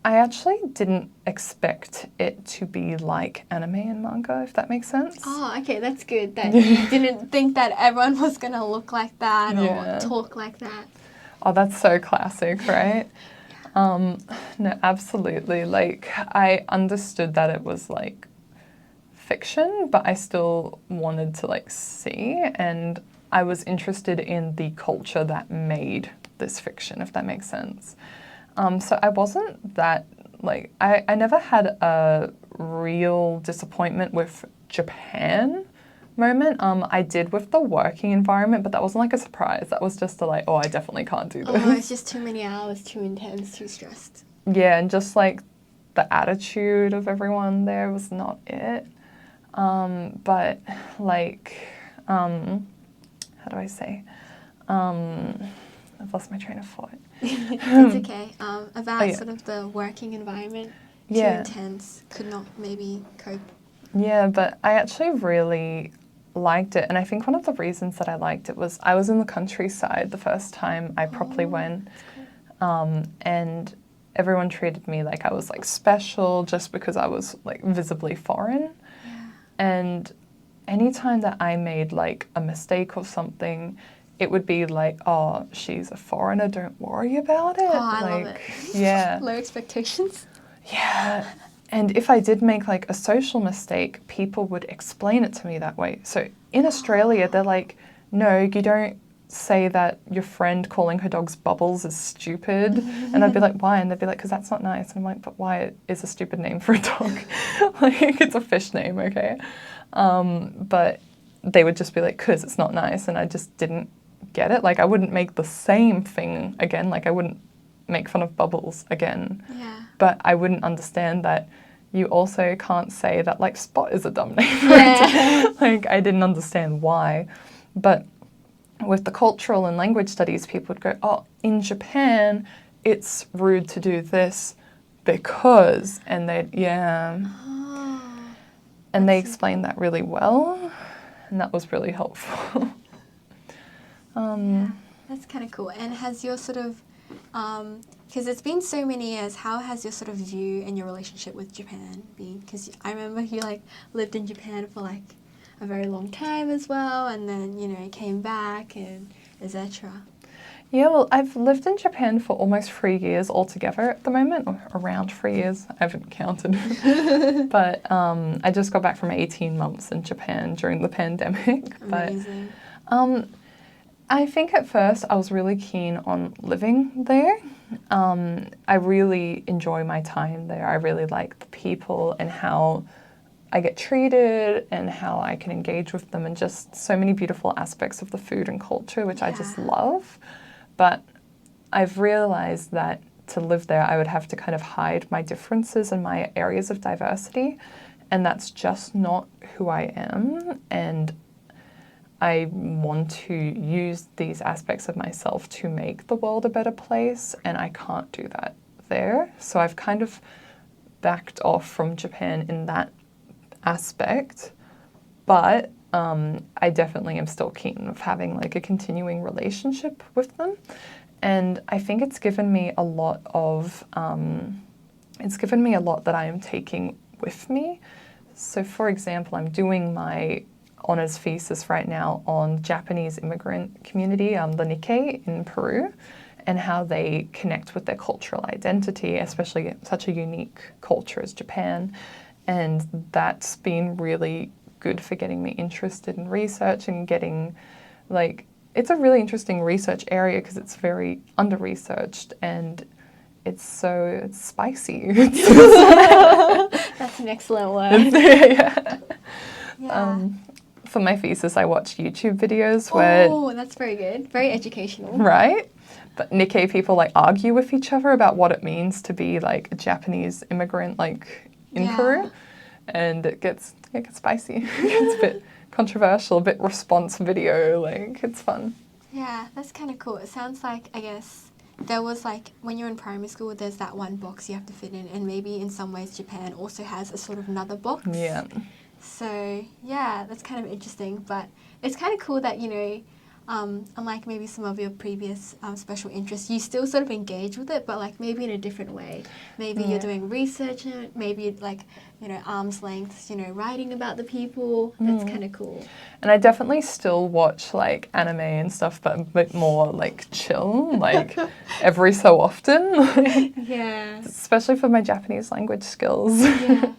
I actually didn't expect it to be like anime and manga, if that makes sense. Oh, okay, that's good that you didn't think that everyone was going to look like that or talk like that. Oh, that's so classic, right? No, absolutely. Like, I understood that it was like fiction, but I still wanted to like see, and I was interested in the culture that made this fiction, if that makes sense. So I wasn't that, like, I never had a real disappointment with Japan moment. I did with the working environment, but that wasn't like a surprise. That was just a like, oh, I definitely can't do this. Oh, it's just too many hours, too intense, too stressed. Yeah, and just like the attitude of everyone there was not it. But like, how do I say? I've lost my train of thought. It's okay. About sort of the working environment, too intense, could not maybe cope. Yeah, but I actually really liked it, and I think one of the reasons that I liked it was I was in the countryside the first time I properly went, and everyone treated me like I was like special just because I was like visibly foreign. And anytime that I made like a mistake or something, it would be like, oh, she's a foreigner, don't worry about it. Oh, I love it. Yeah. Low expectations. Yeah. And if I did make like a social mistake, people would explain it to me that way. So in Australia, they're like, no, you don't say that your friend calling her dogs Bubbles is stupid. And I'd be like, why? And they'd be like, because that's not nice. And I'm like, but why is a stupid name for a dog? Like, it's a fish name, okay? But they would just be like, because it's not nice. And I just didn't get it. Like, I wouldn't make the same thing again. Like, I wouldn't make fun of Bubbles again. Yeah. But I wouldn't understand that you also can't say that, like, Spot is a dumb name. Like, I didn't understand why. But with the cultural and language studies, people would go, oh, in Japan, it's rude to do this because, and they'd, and they explained that really well, and that was really helpful. That's kind of cool. And has your sort of, because it's been so many years, how has your sort of view and your relationship with Japan been? Because I remember you like lived in Japan for like a very long time as well, and then, you know, came back and etc. Yeah, well, I've lived in Japan for almost 3 years altogether at the moment, or around 3 years. I haven't counted. But I just got back from 18 months in Japan during the pandemic. Amazing. But I think at first I was really keen on living there. I really enjoy my time there. I really like the people and how I get treated and how I can engage with them, and just so many beautiful aspects of the food and culture, which I just love. But I've realized that to live there, I would have to kind of hide my differences and my areas of diversity, and that's just not who I am. And I want to use these aspects of myself to make the world a better place, and I can't do that there. So I've kind of backed off from Japan in that aspect, but I definitely am still keen of having like a continuing relationship with them. And I think it's given me a lot that I am taking with me. So for example, I'm doing my honors thesis right now on Japanese immigrant community, the Nikkei in Peru, and how they connect with their cultural identity, especially such a unique culture as Japan. And that's been really good for getting me interested in research and getting, like, it's a really interesting research area because it's very under-researched and it's spicy. That's next level. For my thesis, I watched YouTube videos where... Oh, that's very good. Very educational. Right? But Nikkei people, like, argue with each other about what it means to be, like, a Japanese immigrant, like, in Peru. And it gets spicy. It's a bit controversial, a bit response video, like, it's fun. Yeah, that's kind of cool. It sounds like, I guess, there was, like, when you're in primary school, there's that one box you have to fit in, and maybe in some ways Japan also has a sort of another box. Yeah. So, yeah, that's kind of interesting, but it's kind of cool that, you know, unlike maybe some of your previous special interests, you still sort of engage with it, but like maybe in a different way. Maybe you're doing research in it, maybe like, you know, arm's length, you know, writing about the people. That's kind of cool. And I definitely still watch like anime and stuff, but a bit more like chill, like every so often. Yeah. Especially for my Japanese language skills. Yeah.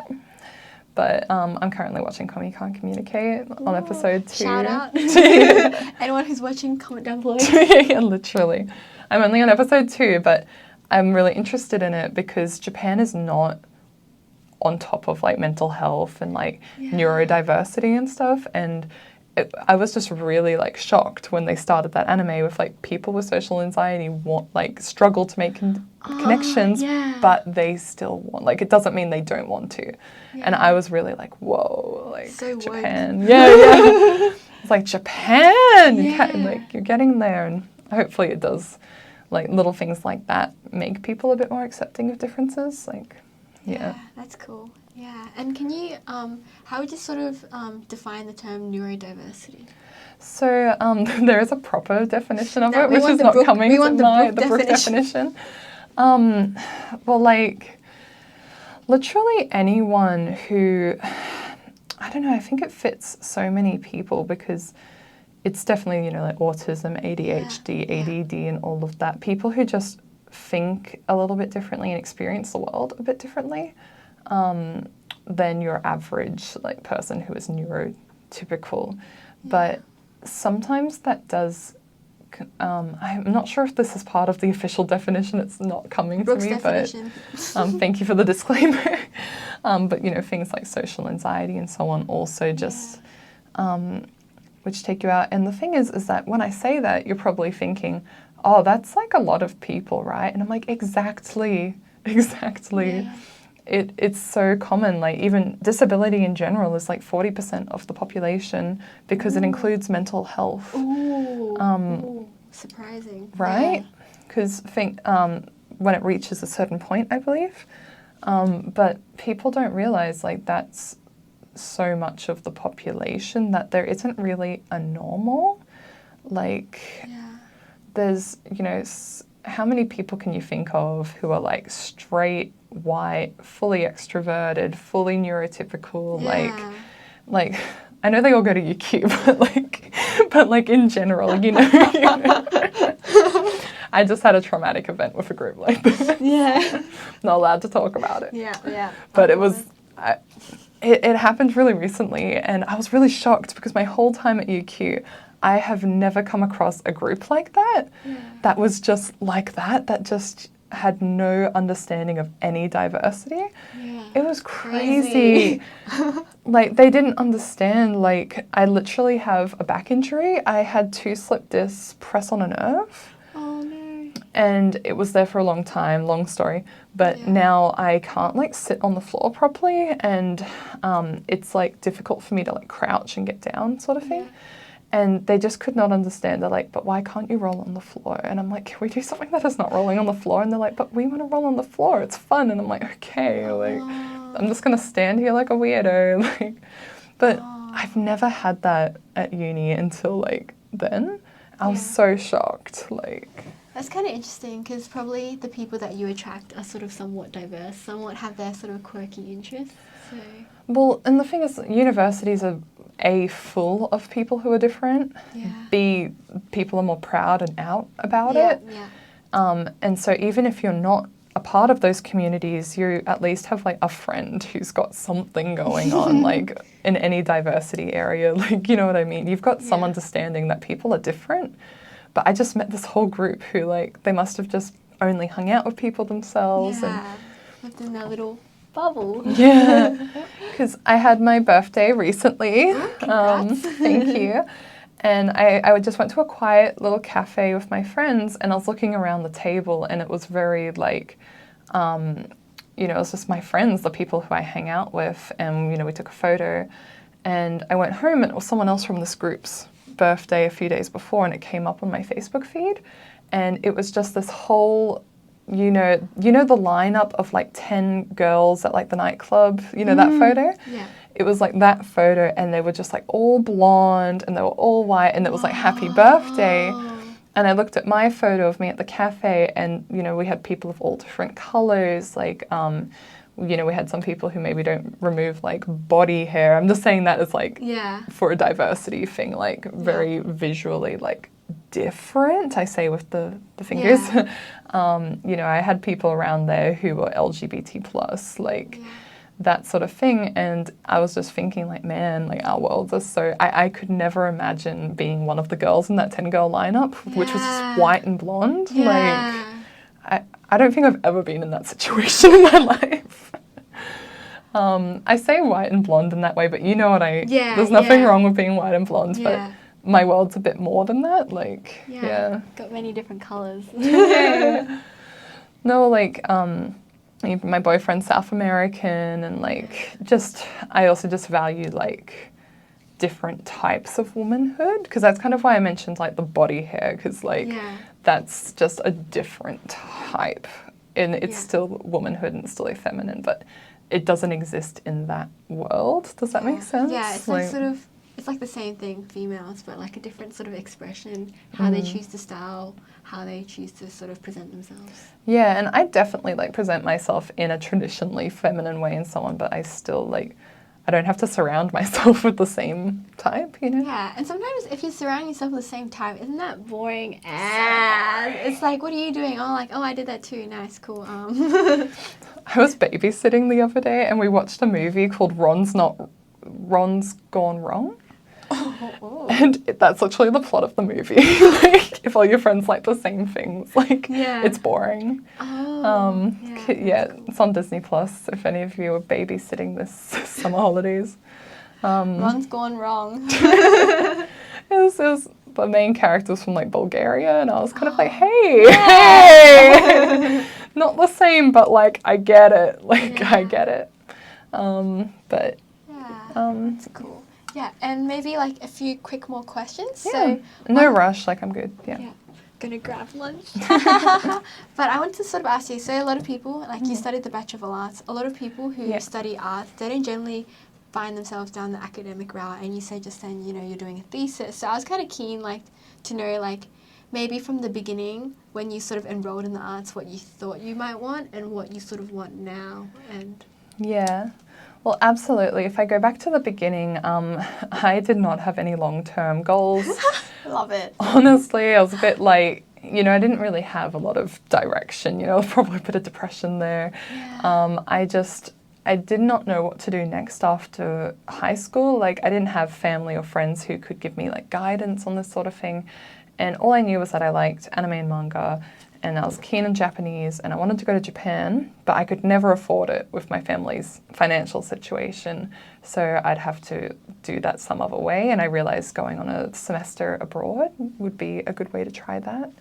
But I'm currently watching Komi Can't Communicate on episode 2. Shout out. Anyone who's watching, comment down below. Yeah, literally. I'm only on episode 2, but I'm really interested in it because Japan is not on top of like mental health and like neurodiversity and stuff. And I was just really like shocked when they started that anime with like people with social anxiety struggle to make connections, but they still want, like, it doesn't mean they don't want to. And I was really like, whoa, like so Japan. Yeah. It's like Japan, you're getting there, and hopefully it does, like little things like that make people a bit more accepting of differences. Like, yeah, that's cool. Yeah, and can you, how would you sort of define the term neurodiversity? So there is a proper definition of it, which is not coming to mind, the Brooke definition. Well, like, literally anyone who, I don't know, I think it fits so many people because it's definitely, you know, like autism, ADHD, ADD, and all of that. People who just think a little bit differently and experience the world a bit differently than your average like person who is neurotypical. But sometimes that does, I'm not sure if this is part of the official definition, it's not coming Brooke's to me, definition. But thank you for the disclaimer. But, you know, things like social anxiety and so on also just, which take you out. And the thing is that when I say that, you're probably thinking, oh, that's like a lot of people, right? And I'm like, exactly. Yeah. It's so common, like even disability in general is like 40% of the population because it includes mental health. Ooh, surprising. Right? Because when it reaches a certain point, I believe. But people don't realize like that's so much of the population that there isn't really a normal. Like there's, you know, how many people can you think of who are like straight, white, fully extroverted, fully neurotypical, like I know they all go to UQ, but like in general, you know. I just had a traumatic event with a group like this. Yeah. Not allowed to talk about it. Yeah. But it happened really recently, and I was really shocked because my whole time at UQ, I have never come across a group like that. That was just like that just had no understanding of any diversity. Yeah. It was crazy. Like, they didn't understand. Like, I literally have a back injury. I had 2 slip discs press on a nerve. Oh no. And it was there for a long time, long story. But Yeah. now I can't like sit on the floor properly, and it's like difficult for me to like crouch and get down sort of thing. Yeah. And they just could not understand. They're like, but why can't you roll on the floor? And I'm like, can we do something that is not rolling on the floor? And they're like, but we want to roll on the floor. It's fun. And I'm like, okay, like, I'm just going to stand here like a weirdo. Like, but I've never had that at uni until like then. I was so shocked. Like, that's kind of interesting because probably the people that you attract are sort of somewhat diverse, somewhat have their sort of quirky interests. So. well, and the thing is, universities are A, full of people who are different, Yeah. B, people are more proud and out about Yeah, it. yeah. And so even if you're not a part of those communities, you at least have like a friend who's got something going on, like in any diversity area, like, you know what I mean? You've got some Yeah. understanding that people are different. But I just met this whole group who like, they must have just only hung out with people themselves. Yeah, within their little bubble. Yeah, because I had my birthday recently. Congrats. Thank you. And I just went to a quiet little cafe with my friends, and I was looking around the table, and it was very like, you know, it was just my friends, the people who I hang out with, and, you know, we took a photo. And I went home, and it was someone else from this group's birthday a few days before, and it came up on my Facebook feed. And it was just this whole, you know the lineup of like 10 girls at like the nightclub, you know, that photo? Yeah. It was like that photo, and they were just like all blonde, and they were all white, and it was like happy birthday. And I looked at my photo of me at the cafe, and, you know, we had people of all different colors, like, you know, we had some people who maybe don't remove like body hair. I'm just saying that as like Yeah. for a diversity thing, like very visually like different, I say with the fingers. Yeah. You know, I had people around there who were LGBT plus, like that sort of thing. And I was just thinking like, man, like our worlds are so, I could never imagine being one of the girls in that 10-girl lineup, which was just white and blonde. Yeah. Like, I don't think I've ever been in that situation in my life. I say white and blonde in that way, but you know what there's nothing wrong with being white and blonde, but my world's a bit more than that, like, Got many different colours. No, like, my boyfriend's South American, and like, I also just value like different types of womanhood, because that's kind of why I mentioned like the body hair, because like that's just a different type, and it's still womanhood and it's still feminine, but it doesn't exist in that world. Does that make sense? Yeah, it's like sort of, it's like the same thing, females, but like a different sort of expression, how they choose to style, how they choose to sort of present themselves. Yeah, and I definitely like present myself in a traditionally feminine way in someone, but I still like, I don't have to surround myself with the same type, you know? Yeah, and sometimes if you surround yourself with the same type, isn't that boring? It's like, what are you doing? Oh, like, oh, I did that too. Nice, cool. I was babysitting the other day, and we watched a movie called Ron's Gone Wrong. And that's literally the plot of the movie. Like, if all your friends like the same things, like, it's boring. It's on Disney Plus, if any of you are babysitting this summer holidays. Ron's Gone Wrong. it was the main character's from like Bulgaria, and I was kind of like, hey, not the same, but like, I get it. Like, I get it. But that's cool. Yeah, and maybe like a few quick more questions. Yeah. So No rush, like I'm good. Yeah. Gonna grab lunch. But I want to sort of ask you, so a lot of people, like you studied the Bachelor of Arts, a lot of people who study arts, they don't generally find themselves down the academic route, and you said just then, you know, you're doing a thesis. So I was kind of keen like to know like maybe from the beginning when you sort of enrolled in the arts what you thought you might want and what you sort of want now. And yeah. Well, absolutely. If I go back to the beginning, I did not have any long-term goals. Love it. Honestly, I was a bit like, you know, I didn't really have a lot of direction, you know, probably a bit of depression there. I did not know what to do next after high school. Like, I didn't have family or friends who could give me like guidance on this sort of thing. And all I knew was that I liked anime and manga, and I was keen in Japanese, and I wanted to go to Japan, but I could never afford it with my family's financial situation. So I'd have to do that some other way, and I realized going on a semester abroad would be a good way to try that.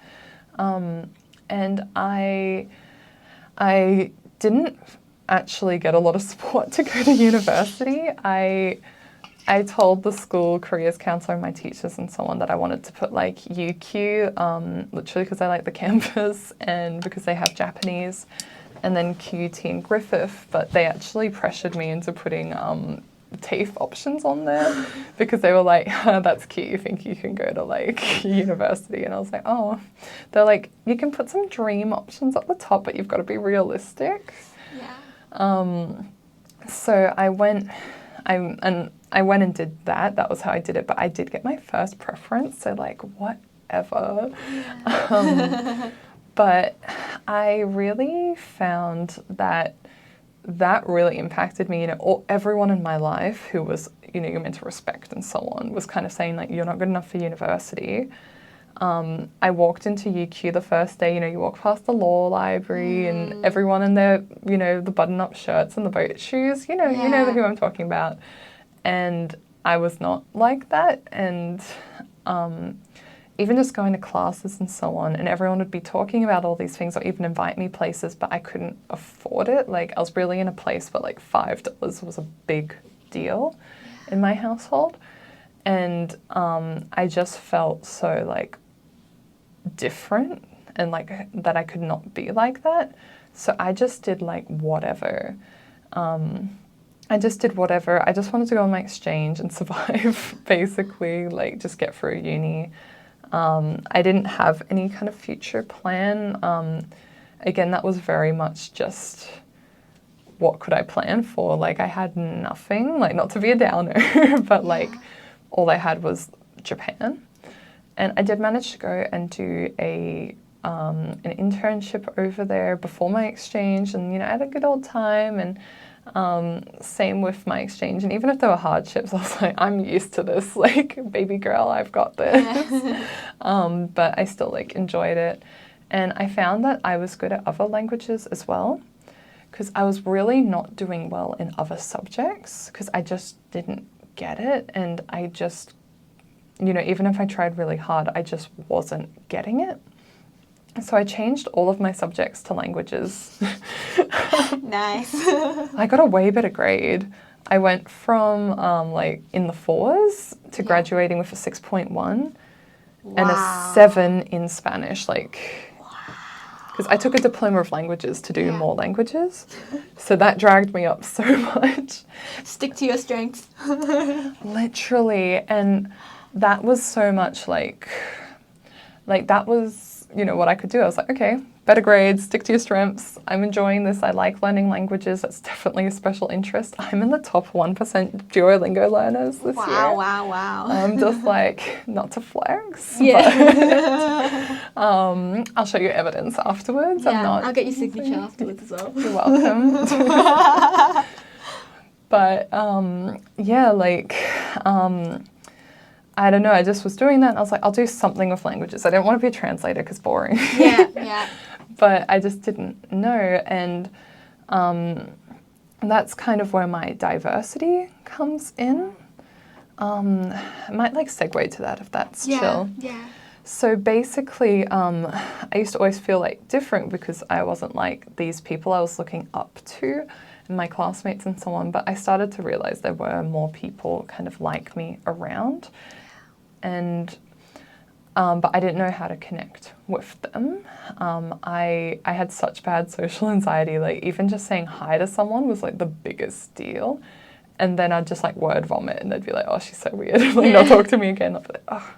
And I didn't actually get a lot of support to go to university. I told the school careers counselor and my teachers and so on that I wanted to put like UQ, literally because I like the campus and because they have Japanese, and then QT and Griffith, but they actually pressured me into putting TAFE options on there because they were like, that's cute, you think you can go to like university? And I was like, oh. They're like, you can put some dream options at the top, but you've got to be realistic. Yeah. So I went and did that. That was how I did it. But I did get my first preference, so like whatever. Yeah. But I really found that really impacted me. You know, everyone in my life who was, you know, you're meant to respect and so on, was kind of saying like, you're not good enough for university. I walked into UQ the first day, you know, you walk past the law library and everyone in their, you know, the button-up shirts and the boat shoes, you know who I'm talking about. And I was not like that. And even just going to classes and so on, and everyone would be talking about all these things or even invite me places, but I couldn't afford it. Like I was really in a place where like $5 was a big deal in my household. And I just felt so like different and like that I could not be like that. So I just did like whatever. I just did whatever. I just wanted to go on my exchange and survive, basically, like just get through uni. I didn't have any kind of future plan. Again, that was very much just what could I plan for? Like I had nothing, like not to be a downer, but like all I had was Japan. And I did manage to go and do an internship over there before my exchange, and you know, I had a good old time. And same with my exchange, and even if there were hardships, I was like, I'm used to this, like baby girl, I've got this. But I still like enjoyed it, and I found that I was good at other languages as well, because I was really not doing well in other subjects because I just didn't get it, and I just, you know, even if I tried really hard, I just wasn't getting it. So I changed all of my subjects to languages. Nice. I got a way better grade. I went from like in the 4s to graduating with a 6.1 and a 7 in Spanish. Like, because I took a diploma of languages to do more languages. So that dragged me up so much. Stick to your strengths. Literally. And that was so much like that was, you know, what I could do. I was like, okay, better grades, stick to your strengths. I'm enjoying this. I like learning languages. That's definitely a special interest. I'm in the top 1% Duolingo learners this year. Wow. I'm just like, not to flex. Yeah. But, I'll show you evidence afterwards. Yeah, I'll get your signature afterwards as well. You're welcome. But, I don't know, I just was doing that and I was like, I'll do something with languages. I didn't want to be a translator because boring. Yeah. But I just didn't know. And that's kind of where my diversity comes in. I might like segue to that if that's chill. Yeah. So basically, I used to always feel like different because I wasn't like these people I was looking up to, and my classmates and so on. But I started to realize there were more people kind of like me around. And but I didn't know how to connect with them. I had such bad social anxiety, like even just saying hi to someone was like the biggest deal. And then I'd just like word vomit and they'd be like, oh, she's so weird, like not talk to me again. I'd be like, oh.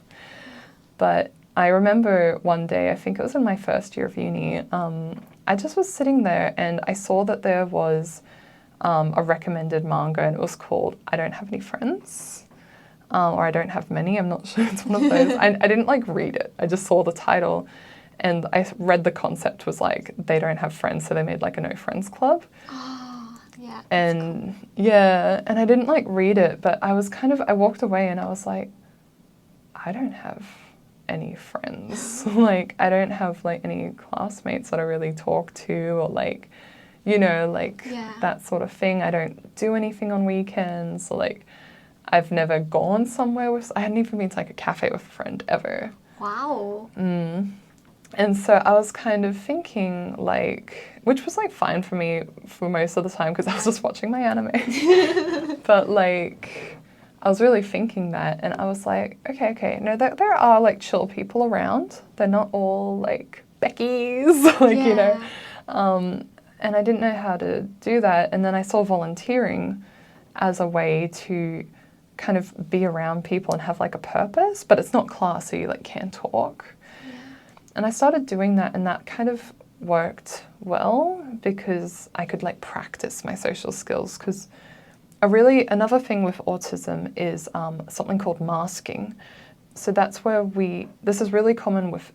But I remember one day, I think it was in my first year of uni, I just was sitting there and I saw that there was a recommended manga and it was called I Don't Have Any Friends. Or I Don't Have Many, I'm not sure, it's one of those. I didn't like read it, I just saw the title and I read the concept was like, they don't have friends, so they made like a no friends club. Oh, yeah. And cool. And I didn't like read it, but I walked away and I was like, I don't have any friends. Like, I don't have like any classmates that I really talk to, or like, you know, like that sort of thing. I don't do anything on weekends. Or, like, I've never gone somewhere with, I hadn't even been to like a cafe with a friend ever. Wow. And so I was kind of thinking, like, which was like fine for me for most of the time because I was just watching my anime. But like, I was really thinking that, and I was like, okay, no, there are like chill people around. They're not all like Becky's, like, you know. And I didn't know how to do that. And then I saw volunteering as a way to kind of be around people and have like a purpose, but it's not class, so you like can't talk. And I started doing that, and that kind of worked well because I could like practice my social skills. Because another thing with autism is something called masking. So that's where this is really common with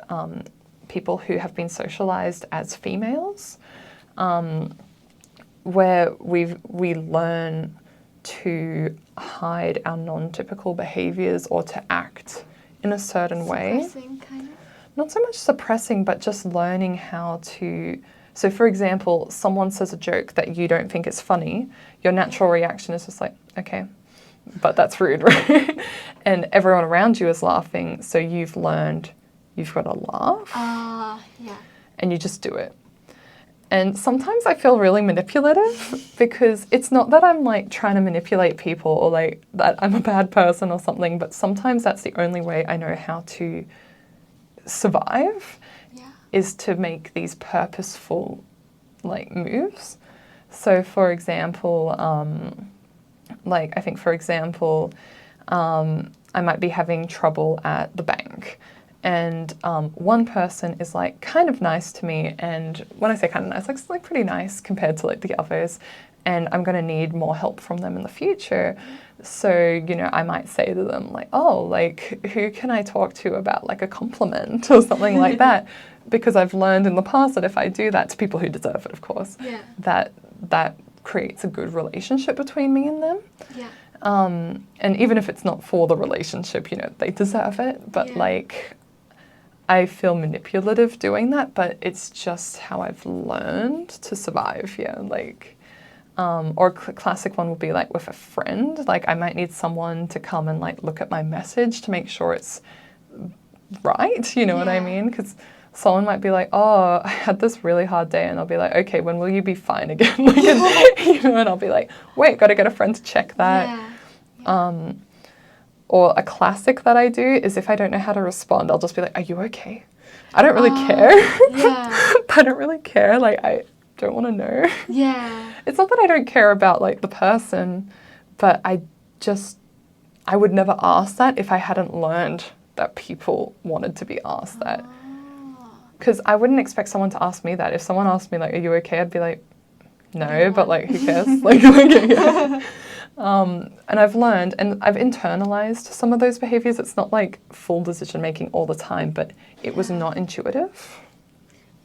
people who have been socialized as females, where we learn to hide our non-typical behaviors or to act in a certain way. Suppressing, kind of? Not so much suppressing, but just learning how to... So, for example, someone says a joke that you don't think is funny, your natural reaction is just like, okay, but that's rude, right? And everyone around you is laughing, so you've learned you've got to laugh. Yeah. And you just do it. And sometimes I feel really manipulative because it's not that I'm like trying to manipulate people or like that I'm a bad person or something, but sometimes that's the only way I know how to survive, is to make these purposeful like moves. So for example, I might be having trouble at the bank, and one person is like kind of nice to me, and when I say kind of nice, like it's like pretty nice compared to like the others, and I'm going to need more help from them in the future. So, you know, I might say to them like, oh, like, who can I talk to about like a compliment or something like that? Because I've learned in the past that if I do that to people who deserve it, of course, that creates a good relationship between me and them. And even if it's not for the relationship, you know, they deserve it. But like, I feel manipulative doing that, but it's just how I've learned to survive. Like, or a classic one would be like with a friend. Like, I might need someone to come and like look at my message to make sure it's right. You know what I mean? Because someone might be like, oh, I had this really hard day, and I'll be like, okay, when will you be fine again? Like, you know, and I'll be like, wait, got to get a friend to check that. Or a classic that I do is if I don't know how to respond, I'll just be like, are you okay? I don't really care. I don't really care. Like, I don't want to know. It's not that I don't care about like the person, but I would never ask that if I hadn't learned that people wanted to be asked that. Because I wouldn't expect someone to ask me that. If someone asked me like, are you okay? I'd be like, no, but like, who cares? like, and I've learned, and I've internalized some of those behaviors. It's not like full decision making all the time, but it was not intuitive.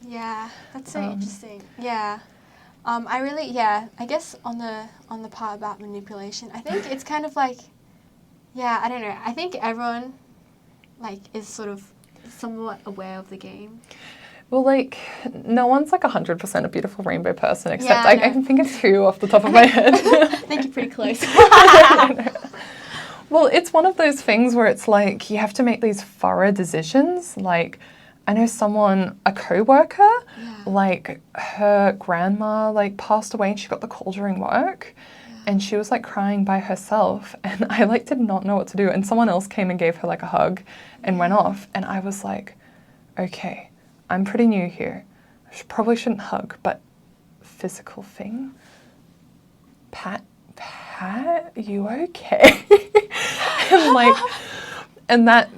Yeah, that's so interesting. I guess on the part about manipulation, I think it's kind of like, I don't know. I think everyone like is sort of somewhat aware of the game. Well, like, no one's like 100% a beautiful rainbow person, except I can think of two off the top of my head. I think you're pretty close. Well, it's one of those things where it's like you have to make these thorough decisions. Like, I know a co-worker, like her grandma like passed away and she got the call during work. And she was like crying by herself, and I like did not know what to do. And someone else came and gave her like a hug and went off. And I was like, okay, I'm pretty new here. I probably shouldn't hug, but physical thing. Pat, you okay? and that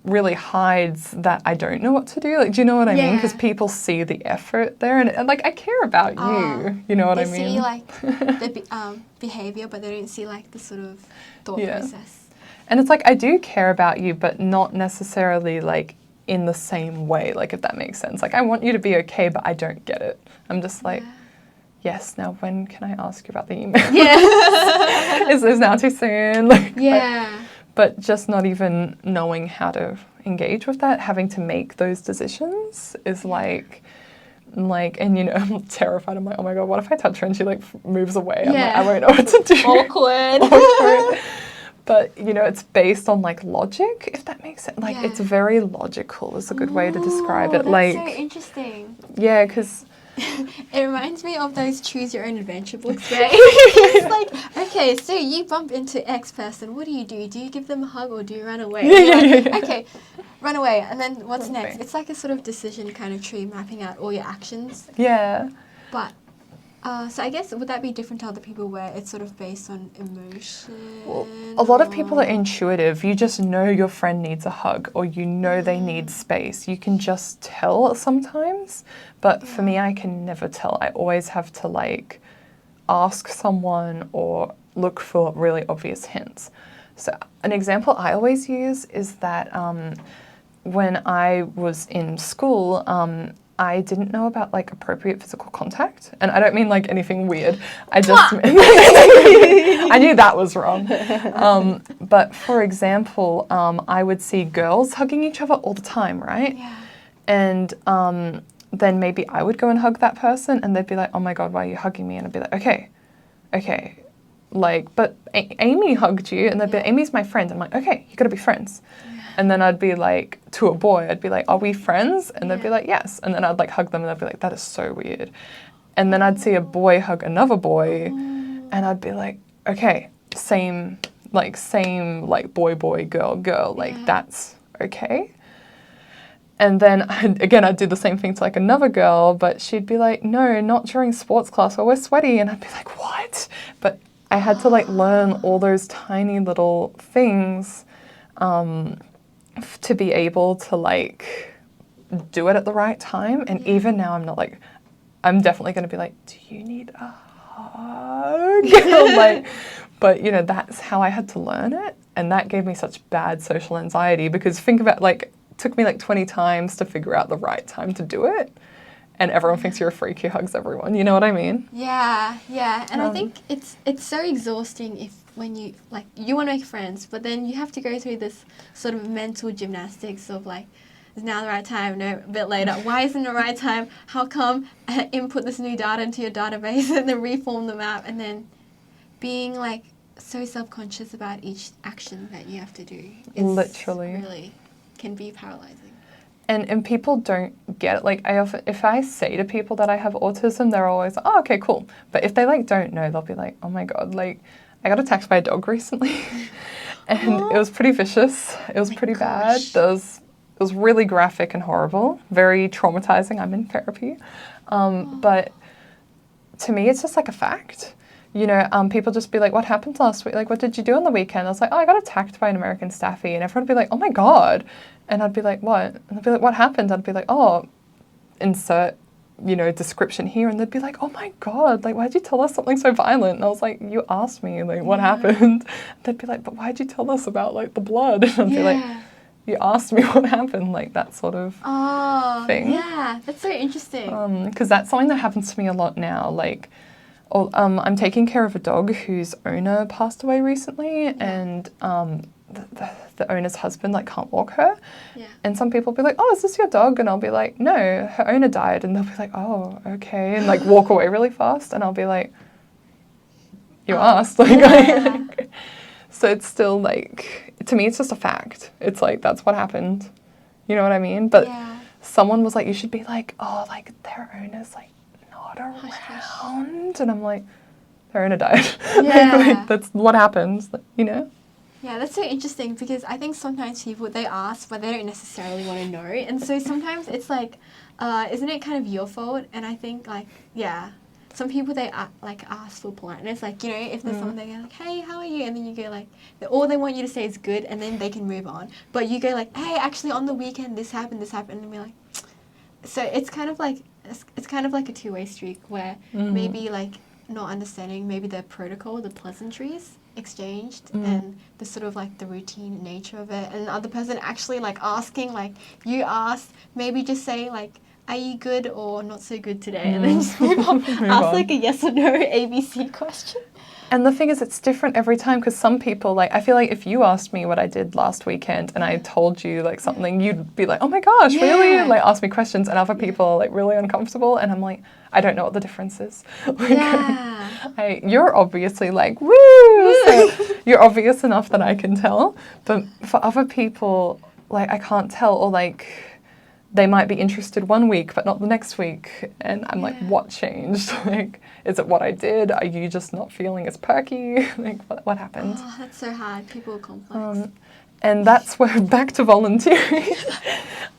really hides that I don't know what to do. Like, do you know what I mean? Because people see the effort there, and like I care about you. You know what I mean? They see like the behavior, but they don't see like the sort of thought process. And it's like I do care about you, but not necessarily like in the same way. Like, if that makes sense. Like, I want you to be okay, but I don't get it. I'm just like, yes. Now, when can I ask you about the email? Is now too soon? Like, but just not even knowing how to engage with that, having to make those decisions is like, and you know, I'm terrified. I'm like, oh my God, what if I touch her and she like moves away? I'm like, I won't know what to do. Awkward. But, you know, it's based on like logic, if that makes sense. Like, it's very logical is a good way to describe it. That's like, so interesting. Yeah, because it reminds me of those choose your own adventure books, right? It's like, okay, so you bump into X person. What do you do? Do you give them a hug or do you run away? Yeah. Okay, run away. And then what's Okay. next? It's like a sort of decision kind of tree mapping out all your actions. Yeah. But, so I guess, would that be different to other people where it's sort of based on emotion? Well, a lot of people are intuitive. You just know your friend needs a hug or you know they need space. You can just tell sometimes. But for me, I can never tell. I always have to like ask someone or look for really obvious hints. So an example I always use is that when I was in school, I didn't know about like appropriate physical contact. And I don't mean like anything weird. I just I knew that was wrong. But for example, I would see girls hugging each other all the time, right? Yeah. And then maybe I would go and hug that person and they'd be like, oh my God, why are you hugging me? And I'd be like, okay. Like, but Amy hugged you. And they'd be like, Amy's my friend. I'm like, okay, you gotta be friends. And then I'd be like, to a boy, I'd be like, are we friends? And they'd be like, yes. And then I'd like hug them and they'd be like, that is so weird. And then I'd see a boy hug another boy and I'd be like, okay, same like boy, girl, like that's okay. And then I'd do the same thing to like another girl, but she'd be like, no, not during sports class or we're sweaty. And I'd be like, what? But I had to like learn all those tiny little things to be able to like do it at the right time. And even now I'm definitely going to be like, do you need a hug? Like, but you know, that's how I had to learn it. And that gave me such bad social anxiety because think about like, it took me like 20 times to figure out the right time to do it. And everyone thinks you're a freak who hugs everyone. You know what I mean? Yeah. And I think it's so exhausting when you want to make friends, but then you have to go through this sort of mental gymnastics of like, is now the right time? No, a bit later. Why isn't the right time? How come? Input this new data into your database and then reform the map, and then being like so self-conscious about each action that you have to do. It's literally really can be paralyzing. And people don't get it. Like if I say to people that I have autism, they're always, oh, okay, cool. But if they like don't know, they'll be like, oh my God, like I got attacked by a dog recently, and it was pretty vicious. It was pretty bad. It was really graphic and horrible, very traumatizing. I'm in therapy, but to me, it's just like a fact. You know, people just be like, what happened last week? Like, what did you do on the weekend? I was like, oh, I got attacked by an American staffy. And everyone would be like, oh my God. And I'd be like, what? And they'd be like, what happened? I'd be like, oh, insert, you know, description here. And they'd be like, oh my God, like, why'd you tell us something so violent? And I was like, you asked me, like, what happened? They'd be like, but why'd you tell us about, like, the blood? And I'd be like, you asked me what happened, like, that sort of thing. Yeah, that's so interesting. Because that's something that happens to me a lot now, like, I'm taking care of a dog whose owner passed away recently, and the owner's husband like can't walk her. Yeah. And some people will be like, oh, is this your dog? And I'll be like, no, her owner died. And they'll be like, oh, okay, and like walk away really fast. And I'll be like, you asked. Like, so it's still like, to me, it's just a fact. It's like, that's what happened. You know what I mean? But someone was like, you should be like, oh, like their owner's like not around. And I'm like, their owner died. Like, that's what happens, you know? Yeah, that's so interesting because I think sometimes people, they ask, but they don't necessarily want to know. And so sometimes it's like, isn't it kind of your fault? And I think like, some people, they like ask for politeness. Like, you know, if there's someone, they go like, hey, how are you? And then you go like, all they want you to say is good, and then they can move on. But you go like, hey, actually on the weekend, this happened, and be like, so it's kind of like a two-way street where maybe like not understanding maybe the protocol, the pleasantries exchanged and the sort of like the routine nature of it, and the other person actually like asking, like you asked, maybe just say like, are you good or not so good today? And then just move on. Ask like a yes or no ABC question. And the thing is, it's different every time because some people, like, I feel like if you asked me what I did last weekend and I told you, like, something, you'd be like, oh my gosh, really? And, like, ask me questions. And other people are, like, really uncomfortable. And I'm like, I don't know what the difference is. Like, you're obviously like, woo! So you're obvious enough that I can tell. But for other people, like, I can't tell. Or, like, they might be interested one week, but not the next week. And I'm like, what changed? Like, is it what I did? Are you just not feeling as perky? Like, what happened? Oh, that's so hard. People are complex. And that's where, back to volunteering,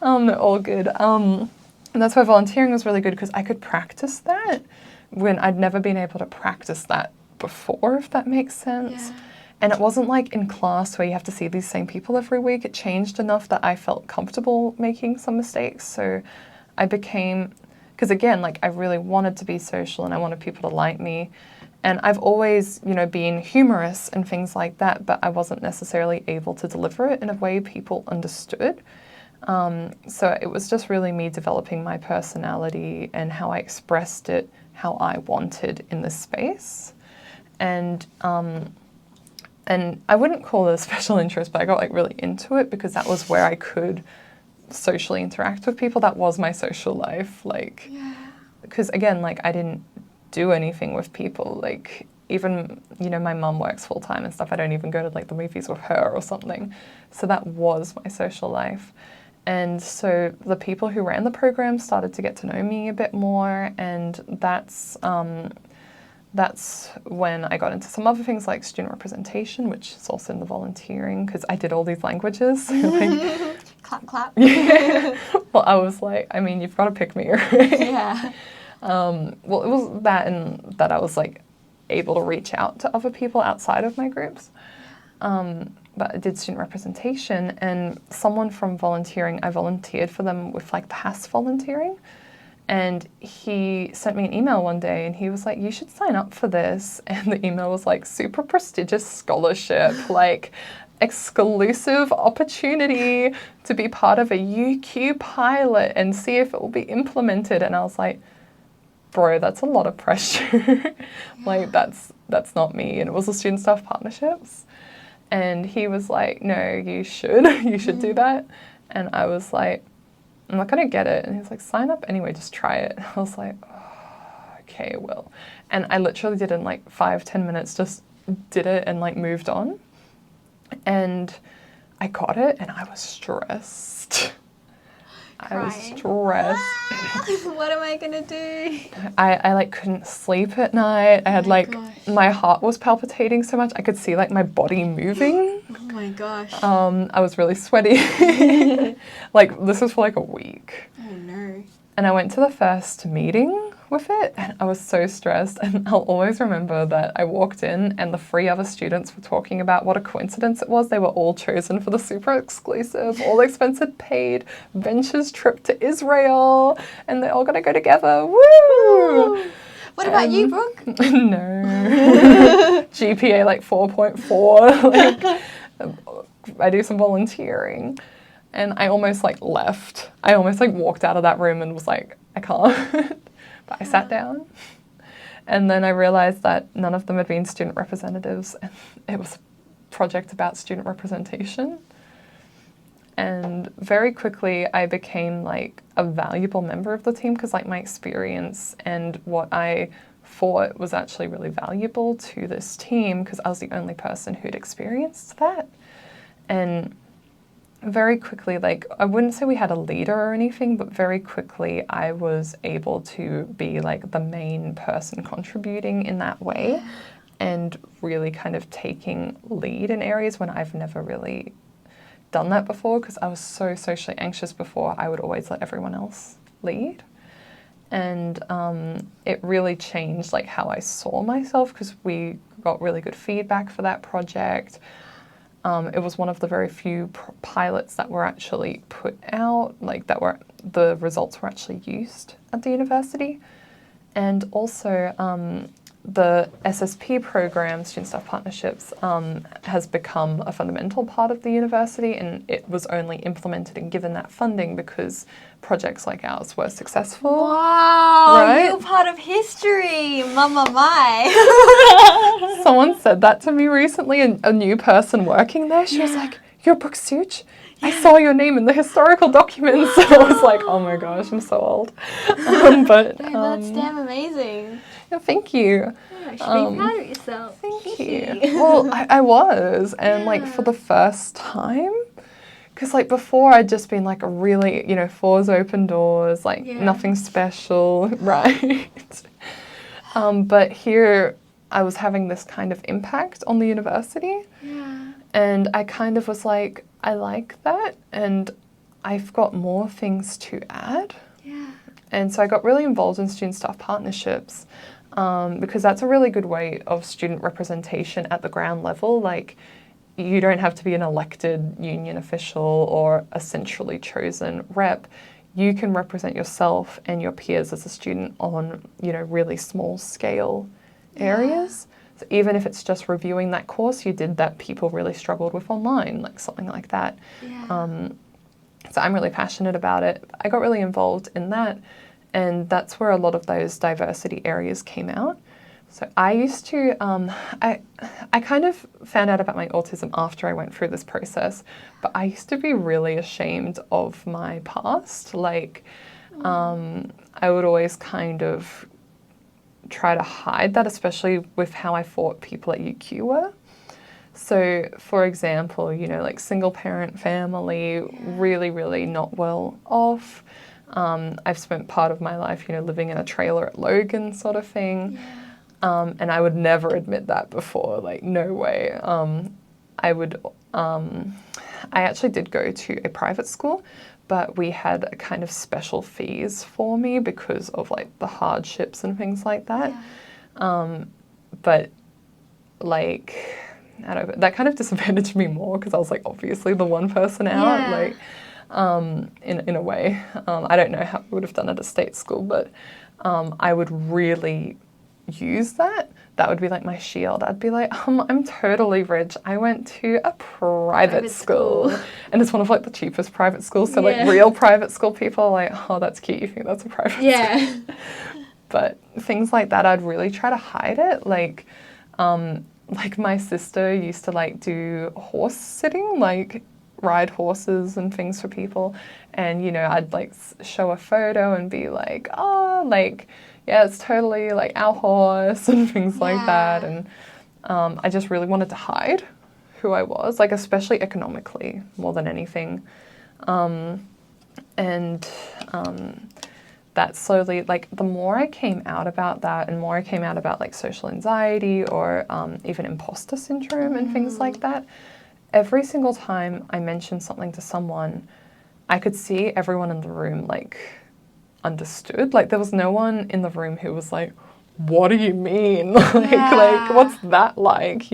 all good. And that's why volunteering was really good because I could practice that when I'd never been able to practice that before, if that makes sense. Yeah. And it wasn't like in class where you have to see these same people every week. It changed enough that I felt comfortable making some mistakes. So I became, because again, like I really wanted to be social and I wanted people to like me. And I've always, you know, been humorous and things like that, but I wasn't necessarily able to deliver it in a way people understood. So it was just really me developing my personality and how I expressed it, how I wanted in this space. And I wouldn't call it a special interest, but I got like really into it because that was where I could socially interact with people. That was my social life. Like, because again, like I didn't do anything with people. Like even, you know, my mum works full time and stuff. I don't even go to like the movies with her or something. So that was my social life. And so the people who ran the program started to get to know me a bit more. And that's when I got into some other things like student representation, which is also in the volunteering, because I did all these languages. Like, Clap, clap. Yeah. Well, I was like, I mean, you've got to pick me, right? Yeah. Well, it was that and that I was like able to reach out to other people outside of my groups. But I did student representation, and someone from volunteering, I volunteered for them with like past volunteering. And he sent me an email one day and he was like, you should sign up for this. And the email was like, super prestigious scholarship, like exclusive opportunity to be part of a UQ pilot and see if it will be implemented. And I was like, bro, that's a lot of pressure. Like that's not me. And it was a student staff partnerships. And he was like, no, you should do that. And I was like, I'm not going to get it. And he was like, sign up anyway, just try it. I was like, oh, okay, well. And I literally did it in like 5-10 minutes, just did it and like moved on. And I got it and I was stressed. I was stressed. What am I going to do? I like couldn't sleep at night. I had gosh. My heart was palpitating so much. I could see like my body moving. Oh my gosh. I was really sweaty. Like this was for like a week. Oh no. And I went to the first meeting with it and I was so stressed. And I'll always remember that I walked in and the 3 other students were talking about what a coincidence it was. They were all chosen for the super exclusive, all expenses paid, ventures trip to Israel, and they're all going to go together. Woo! What about you, Brooke? No. GPA like 4.4. Like, I do some volunteering. And I almost like left. I almost like walked out of that room and was like, I can't. But I sat down. And then I realized that none of them had been student representatives. And it was a project about student representation. And very quickly I became like a valuable member of the team because like my experience and what I thought was actually really valuable to this team because I was the only person who'd experienced that. And very quickly, like I wouldn't say we had a leader or anything, but very quickly I was able to be like the main person contributing in that way and really kind of taking lead in areas when I've never really done that before because I was so socially anxious before. I would always let everyone else lead. And it really changed like how I saw myself because we got really good feedback for that project. It was one of the very few pilots that were actually put out, like the results were actually used at the university. And also the SSP program, Student Staff Partnerships, has become a fundamental part of the university, and it was only implemented and given that funding because projects like ours were successful. Wow, right? you're part of history, mama my. Someone said that to me recently, a new person working there. She was like, "You're Brooke Szücs? I saw your name in the historical documents." I was like, "Oh my gosh, I'm so old." But That's damn amazing. yeah, thank you. Yeah, you should be proud of yourself. Thank you. Well, I was, and like for the first time, because like before I'd just been like a really, 4's open doors, like nothing special, right? But here I was having this kind of impact on the university. Yeah. And I kind of was like, I like that, and I've got more things to add. Yeah. And so I got really involved in student staff partnerships because that's a really good way of student representation at the ground level. Like, you don't have to be an elected union official or a centrally chosen rep. You can represent yourself and your peers as a student on, really small scale areas. So even if it's just reviewing that course you did that people really struggled with online, like something like that. Yeah. So I'm really passionate about it. I got really involved in that, and that's where a lot of those diversity areas came out. So I used to, I kind of found out about my autism after I went through this process, but I used to be really ashamed of my past. Like, I would always kind of try to hide that, especially with how I thought people at UQ were. So, for example, like single parent family, really, really not well off. I've spent part of my life, living in a trailer at Logan sort of thing. And I would never admit that before, like no way. I actually did go to a private school, but we had kind of special fees for me because of like the hardships and things like that. But like, I don't know, that kind of disadvantaged me more because I was like obviously the one person out, like in a way. I don't know how I would have done at a state school, but I would really use that. That would be like my shield. I'd be like, I'm totally rich. I went to a private school. And it's one of like the cheapest private schools. So like real private school people are like, oh, that's cute. You think that's a private school? But things like that, I'd really try to hide it. Like my sister used to like do horse sitting, like ride horses and things for people. And, I'd like show a photo and be like, oh, like, yeah, it's totally like our horse and things like that. And I just really wanted to hide who I was, like especially economically more than anything. That slowly, like the more I came out about that and more I came out about like social anxiety or even imposter syndrome and things like that, every single time I mentioned something to someone, I could see everyone in the room like understood. Like there was no one in the room who was like, what do you mean? like what's that like,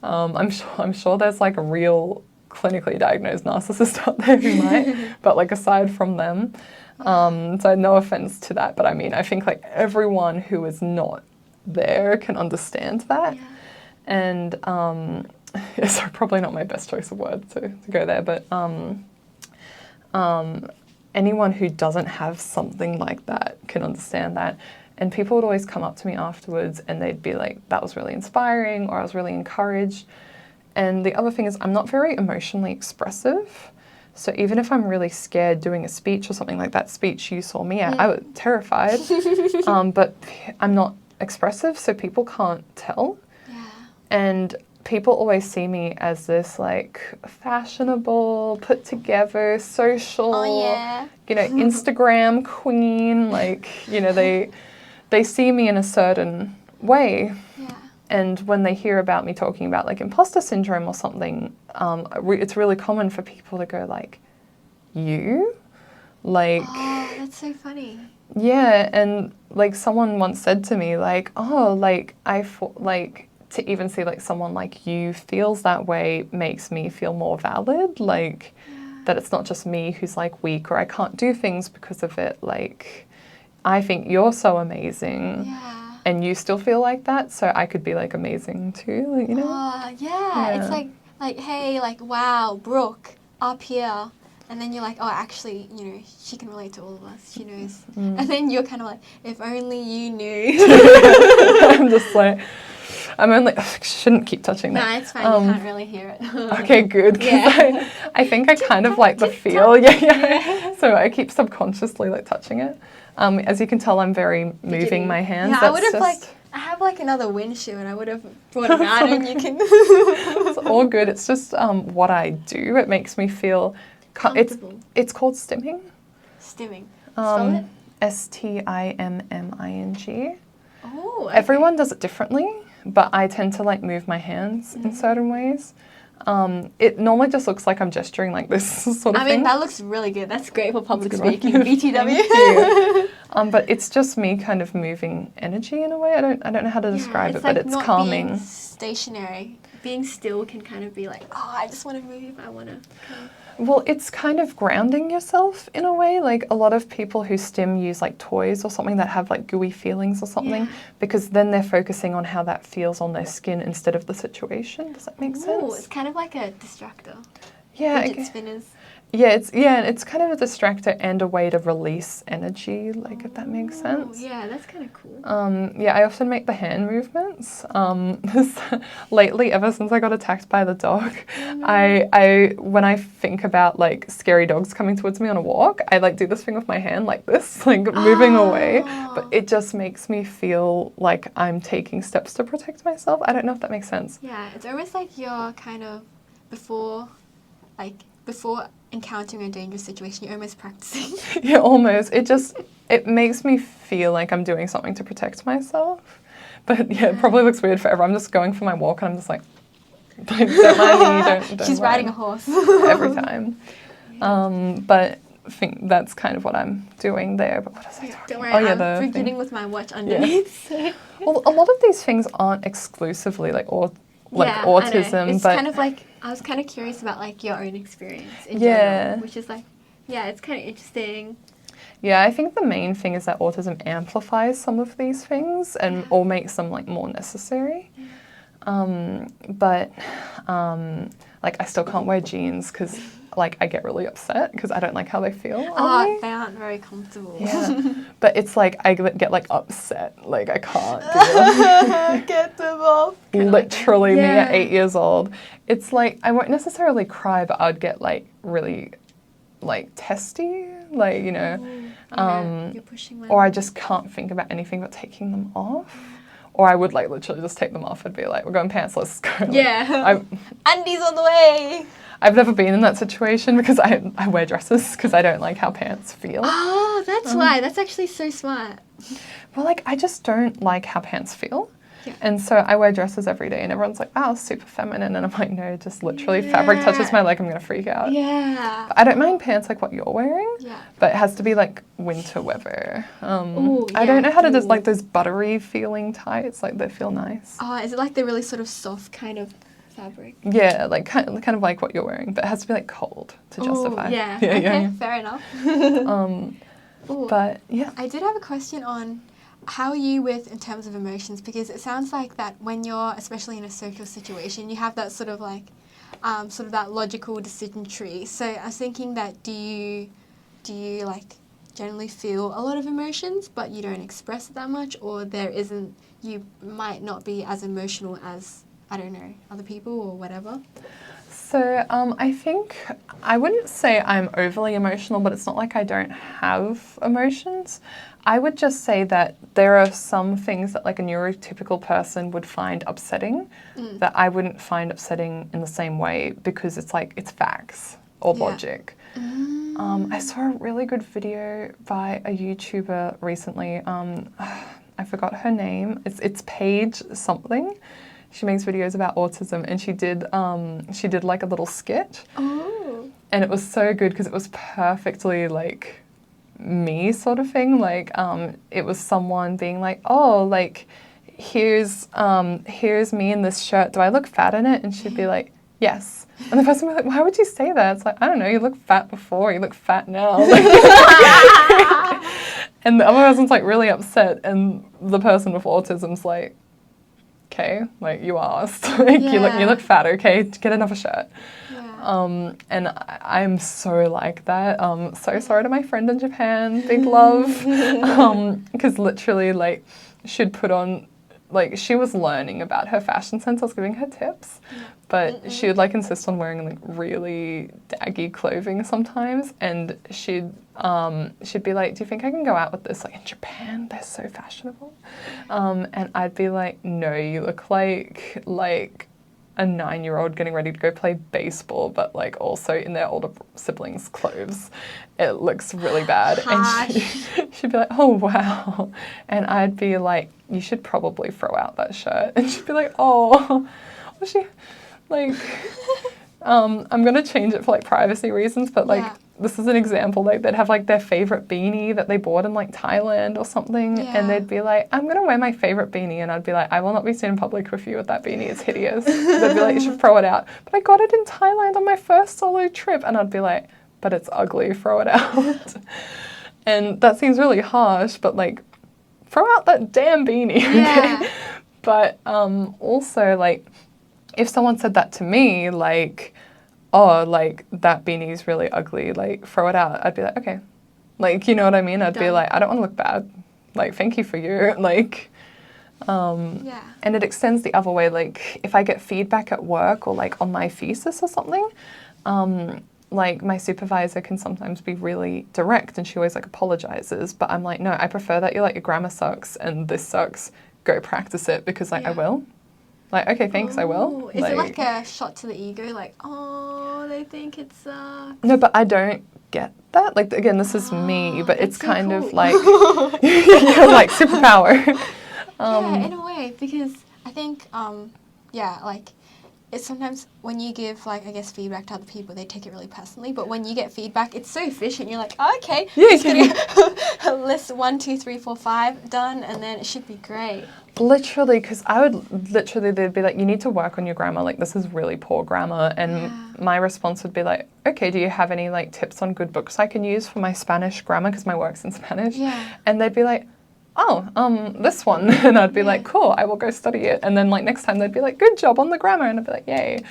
I'm sure there's like a real clinically diagnosed narcissist out there who might, but like aside from them, so no offense to that, but I mean, I think like everyone who is not there can understand that. And so probably not my best choice of words to go there, but anyone who doesn't have something like that can understand that. And people would always come up to me afterwards and they'd be like, that was really inspiring, or I was really encouraged. And the other thing is I'm not very emotionally expressive. So even if I'm really scared doing a speech or something like that speech you saw me at, I was terrified. But I'm not expressive, so people can't tell. And people always see me as this like fashionable, put together, social, Instagram queen. Like, they see me in a certain way. And when they hear about me talking about like imposter syndrome or something, it's really common for people to go like, you? Like... Oh, that's so funny. Yeah, and like someone once said to me like, oh, like I thought like... to even see like someone like you feels that way makes me feel more valid, like that it's not just me who's like weak or I can't do things because of it. Like I think you're so amazing. and you still feel like that, so I could be like amazing too, like, you know? Yeah. It's like, hey, like, wow, Brooke, up here. And then you're like, oh, actually, you know, she can relate to all of us. She knows. And then you're kind of like, if only you knew. I'm just like, shouldn't keep touching that. No, it's fine. You can't really hear it. Okay, good. Because I think I kind of like the feel. Yeah. So I keep subconsciously like touching it. As you can tell, I'm very moving my hands. Yeah, I would have I have like another windshield and I would have brought it out and you can. It's all good. It's just what I do. It makes me feel comfortable. It's called stimming. Stimming. Spell it? Stimming. Oh, okay. Everyone does it differently, but I tend to like move my hands in certain ways. It normally just looks like I'm gesturing like this sort of thing. I mean, that looks really good. That's great for public speaking. BTW. But it's just me kind of moving energy in a way. I don't know how to describe it, but it's not calming. Being stationary. Being still can kind of be like, oh, I just want to move. I want to. Well, it's kind of grounding yourself in a way. Like a lot of people who stim use like toys or something that have like gooey feelings or something, because then they're focusing on how that feels on their skin instead of the situation. Does that make sense? It's kind of like a distractor. Yeah. Fidget spinners. Yeah, it's kind of a distractor and a way to release energy, like if that makes sense. Yeah, that's kind of cool. Yeah, I often make the hand movements. Lately, ever since I got attacked by the dog, I when I think about like scary dogs coming towards me on a walk, I like do this thing with my hand like this, like moving away. But it just makes me feel like I'm taking steps to protect myself. I don't know if that makes sense. Yeah, it's almost like you're kind of before encountering a dangerous situation, you're almost practicing. Yeah, almost. It makes me feel like I'm doing something to protect myself. But yeah, it probably looks weird for everyone. I'm just going for my walk and I'm just like don't mind me, don't She's worry. riding a horse. Every time. But I think that's kind of what I'm doing there. But what was I talking? Don't worry, I'm beginning with my watch underneath. Yeah. Well, a lot of these things aren't exclusively like autism, it's but kind of like I was kind of curious about like your own experience in general, which is like, it's kind of interesting. Yeah, I think the main thing is that autism amplifies some of these things and or makes them like more necessary. But like I still can't wear jeans because like I get really upset because I don't like how they feel. They aren't very comfortable. Yeah, but it's like I get like upset, like I can't do it. Get them off. Literally, me at 8 years old. It's like I won't necessarily cry, but I'd get like really like testy, like you know, you're pushing my or I just can't think about anything but taking them off. Or I would like literally just take them off. I'd be like, we're going pantsless. Go. Undies on the way. I've never been in that situation because I wear dresses because I don't like how pants feel. Oh, that's why. That's actually so smart. Well, like I just don't like how pants feel. Yeah. And so I wear dresses every day and everyone's like, wow, super feminine. And I'm like, no, just literally fabric touches my leg, I'm going to freak out. Yeah. But I don't mind pants like what you're wearing. Yeah. But it has to be like winter weather. I don't know how to just like those buttery feeling tights, like they feel nice. Oh, is it like the really sort of soft kind of fabric? Yeah, like kind of like what you're wearing, but it has to be like cold to justify. Yeah. Okay, fair enough. But yeah. I did have a question on how are you in terms of emotions, because it sounds like that when you're especially in a social situation you have that sort of like sort of that logical decision tree. So I was thinking that do you like generally feel a lot of emotions but you don't express it that much, or you might not be as emotional as, I don't know, other people or whatever? So I think I wouldn't say I'm overly emotional, but it's not like I don't have emotions. I would just say that there are some things that like a neurotypical person would find upsetting that I wouldn't find upsetting in the same way, because it's like it's facts or logic. I saw a really good video by a YouTuber recently. I forgot her name. It's Paige something. She makes videos about autism, and she did like a little skit. Oh. And it was so good because it was perfectly like me sort of thing. Like it was someone being like, oh, like here's me in this shirt. Do I look fat in it? And she'd be like, yes. And the person would be like, why would you say that? It's like, I don't know, you look fat before, you look fat now. And the other person's like really upset, and the person with autism's like, okay, like you asked, like you look fat, okay, get another shirt. Yeah. And I'm so like that. So sorry to my friend in Japan, big love. Because literally, like, she'd put on, like, she was learning about her fashion sense. I was giving her tips, but she would like insist on wearing like really daggy clothing sometimes, and she'd be like, "Do you think I can go out with this? Like in Japan, they're so fashionable," and I'd be like, "No, you look like a 9-year-old getting ready to go play baseball, but like also in their older siblings' clothes. It looks really bad." And she'd be like, "Oh wow," and I'd be like, "You should probably throw out that shirt." And she'd be like, "Oh," well, she like, I'm gonna change it for like privacy reasons, but like this is an example. Like they'd have like their favorite beanie that they bought in like Thailand or something, and they'd be like, "I'm gonna wear my favorite beanie," and I'd be like, "I will not be seen in public with you with that beanie. It's hideous." They'd be like, "You should throw it out." But I got it in Thailand on my first solo trip, and I'd be like, "But it's ugly. Throw it out." And that seems really harsh, but like, throw out that damn beanie. Okay? But also like, if someone said that to me, like, "Oh, like, that beanie's really ugly, like, throw it out," I'd be like, "Okay." Like, you know what I mean? I'd be like, "I don't want to look bad. Like, thank you for you." Like, and it extends the other way. Like, if I get feedback at work or, like, on my thesis or something, like, my supervisor can sometimes be really direct, and she always, like, apologizes. But I'm like, "No, I prefer that you're like, your grammar sucks and this sucks. Go practice it," because, like, I will. Like, okay, thanks, I will. Is it like a shot to the ego? Like, oh, they think it sucks. No, but I don't get that. Like, again, this is me, but it's so kind of like, like, superpower. Yeah, in a way, because I think, like, it's sometimes when you give, like, I guess, feedback to other people, they take it really personally. But when you get feedback, it's so efficient. You're like, oh, okay, just gonna list 1, 2, 3, 4, 5, done, and then it should be great. Literally, because I would literally, they'd be like, "You need to work on your grammar. Like, this is really poor grammar." And my response would be like, "Okay, do you have any like tips on good books I can use for my Spanish grammar? Because my work's in Spanish." And they'd be like, "Oh, this one." And I'd be like, "Cool, I will go study it." And then like next time they'd be like, "Good job on the grammar." And I'd be like, "Yay."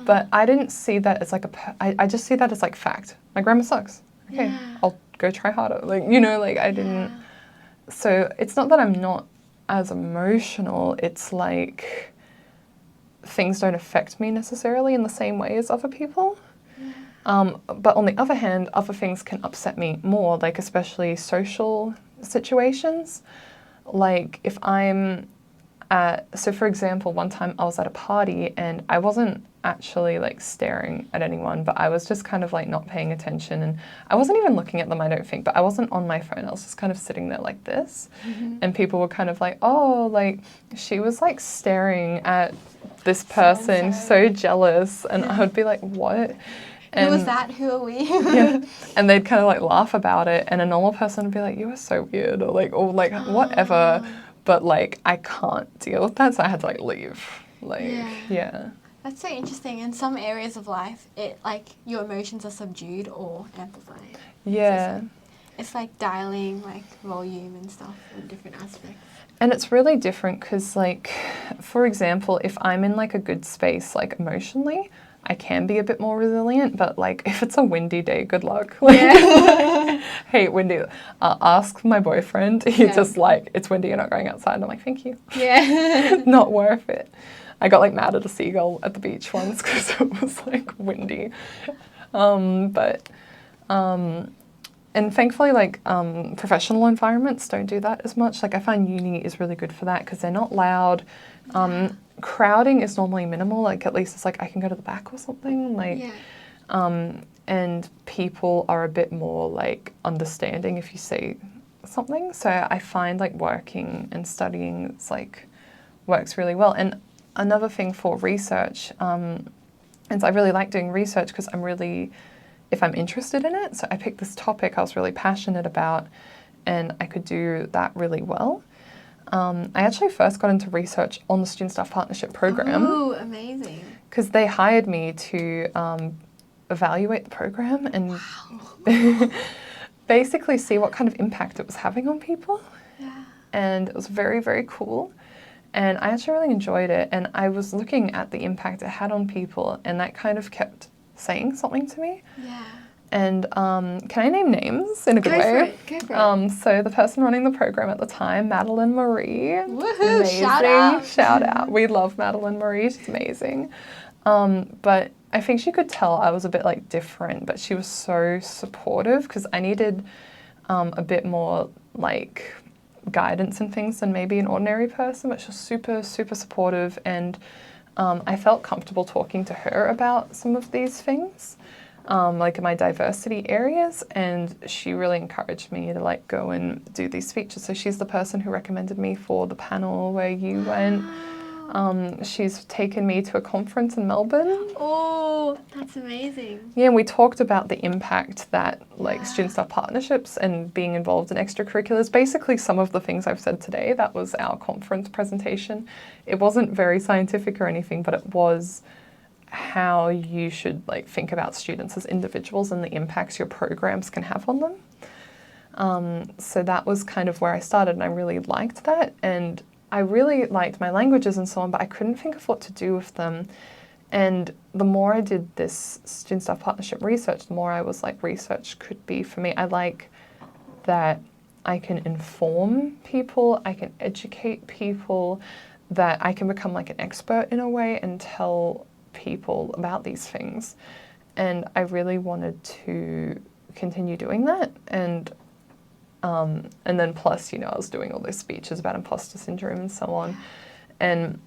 But I didn't see that as like I just see that as like fact. My grammar sucks. Okay, I'll go try harder. Like, you know, like I didn't. So it's not that I'm not as emotional, it's like things don't affect me necessarily in the same way as other people. But on the other hand, other things can upset me more, like especially social situations. Like if I'm so for example, one time I was at a party and I wasn't actually like staring at anyone, but I was just kind of like not paying attention, and I wasn't even looking at them, I don't think, but I wasn't on my phone. I was just kind of sitting there like this, and people were kind of like, "Oh, like she was like staring at this person, so jealous," and I would be like, "What?" And who was that? Who are we? And they'd kind of like laugh about it, and a normal person would be like, "You are so weird," or like whatever. But like I can't deal with that, so I had to like leave. Like That's so interesting. In some areas of life, it like your emotions are subdued or amplified. Yeah. It's like dialing like volume and stuff in different aspects. And it's really different because like, for example, if I'm in like a good space, like emotionally, I can be a bit more resilient, but like if it's a windy day, good luck. Like, hate windy. Ask my boyfriend. He's just like, "It's windy, you're not going outside." And I'm like, "Thank you." Not worth it. I got like mad at a seagull at the beach once because it was like windy. And thankfully, like professional environments don't do that as much. Like I find uni is really good for that because they're not loud. Crowding is normally minimal. Like at least it's like I can go to the back or something. Like, and people are a bit more like understanding if you say something. So I find like working and studying, it's like works really well. And another thing for research, is I really like doing research because if I'm interested in it. So I picked this topic I was really passionate about, and I could do that really well. I actually first got into research on the Student Staff Partnership Program. Oh, amazing. Because they hired me to evaluate the program, and basically see what kind of impact it was having on people. Yeah. And it was very, very cool. And I actually really enjoyed it. And I was looking at the impact it had on people, and that kind of kept saying something to me. Yeah. And can I name names in a good way? Go for it. So the person running the program at the time, Madeline Marie. Woohoo! Amazing. Shout out. Shout out. We love Madeline Marie. She's amazing. But I think she could tell I was a bit like different, but she was so supportive because I needed a bit more like guidance and things than maybe an ordinary person, but she was super, super supportive, and I felt comfortable talking to her about some of these things, like in my diversity areas, and she really encouraged me to like go and do these features. So she's the person who recommended me for the panel where you went. She's taken me to a conference in Melbourne. Oh, that's amazing. Yeah, and we talked about the impact that like student staff partnerships and being involved in extracurriculars, basically some of the things I've said today, that was our conference presentation. It wasn't very scientific or anything, but it was how you should like think about students as individuals and the impacts your programs can have on them. So that was kind of where I started, and I really liked that. And I really liked my languages and so on, but I couldn't think of what to do with them. And the more I did this student staff partnership research, the more I was like, research could be for me. I like that I can inform people, I can educate people, that I can become like an expert in a way and tell people about these things. And I really wanted to continue doing that. And then plus, you know, I was doing all those speeches about imposter syndrome and so on. And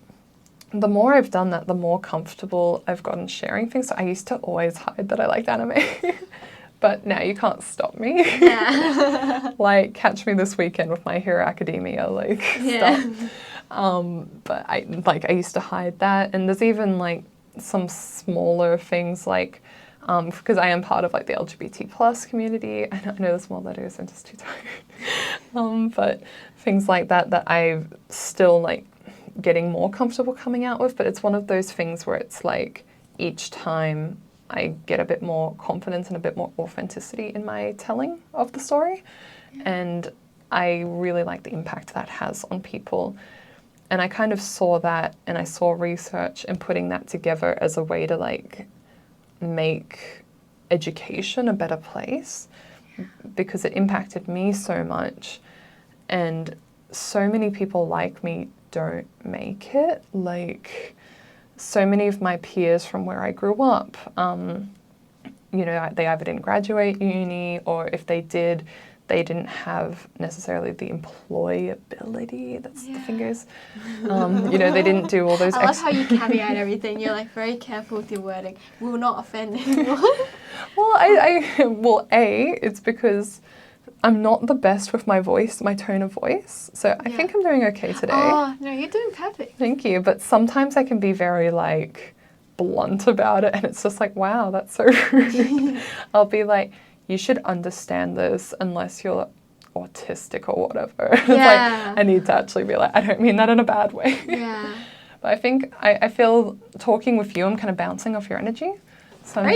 the more I've done that, the more comfortable I've gotten sharing things. So I used to always hide that I liked anime, but now you can't stop me. Yeah. Like, catch me this weekend with My Hero Academia, like, stuff. But I used to hide that. And there's even like some smaller things like, because I am part of like the LGBT plus community. I know the small letters, I'm just too tired. But things like that I'm still like getting more comfortable coming out with. But it's one of those things where it's like each time I get a bit more confidence and a bit more authenticity in my telling of the story. Yeah. And I really like the impact that has on people. And I kind of saw that, and I saw research and putting that together as a way to like make education a better place, because it impacted me so much, and so many people like me don't make it. Like, so many of my peers from where I grew up, you know, they either didn't graduate uni, or if they did, they didn't have necessarily the employability, that's the fingers. You know, they didn't do all those I love how you caveat everything. You're like very careful with your wording. We will not offend anyone. Well, it's because I'm not the best with my voice, my tone of voice. So I think I'm doing okay today. Oh, no, you're doing perfect. Thank you. But sometimes I can be very like blunt about it, and it's just like, wow, that's so rude. I'll be like, you should understand this unless you're autistic or whatever. It's like, I need to actually be like, I don't mean that in a bad way. Yeah. But I think I feel talking with you, I'm kind of bouncing off your energy. So I'm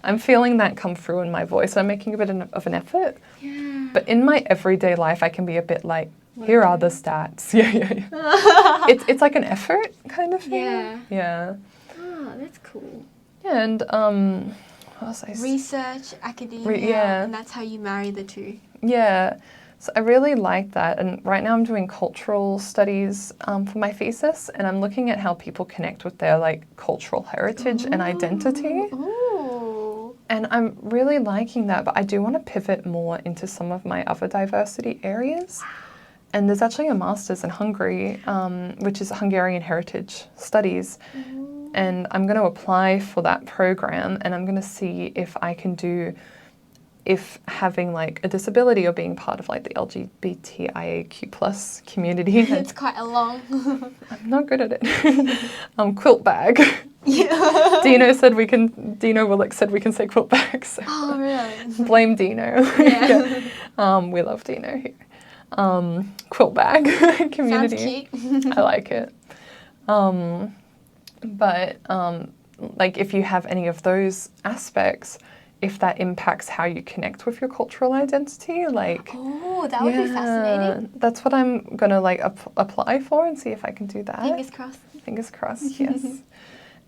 I'm feeling that come through in my voice. I'm making a bit of an effort. Yeah. But in my everyday life, I can be a bit like, here are the stats. Yeah. It's like an effort kind of thing. Yeah. Yeah. Oh, that's cool. Yeah, and what else I research, academia, and that's how you marry the two. Yeah. So I really like that, and right now I'm doing cultural studies for my thesis, and I'm looking at how people connect with their like cultural heritage and identity. Ooh. And I'm really liking that, but I do want to pivot more into some of my other diversity areas. And there's actually a master's in Hungary, which is Hungarian Heritage Studies. And I'm going to apply for that program, and I'm going to see if I can do, if having like a disability or being part of like the LGBTIAQ plus community. It's quite a long. I'm not good at it. Quilt bag. Yeah. Dino Willick said we can say quilt bag. So oh, really? Blame Dino. Yeah. We love Dino here. Quilt bag community. Sounds cute. I like it. But like if you have any of those aspects, if that impacts how you connect with your cultural identity. Like, oh, that would be fascinating. That's what I'm going to like apply for and see if I can do that. Fingers crossed. Fingers crossed, yes.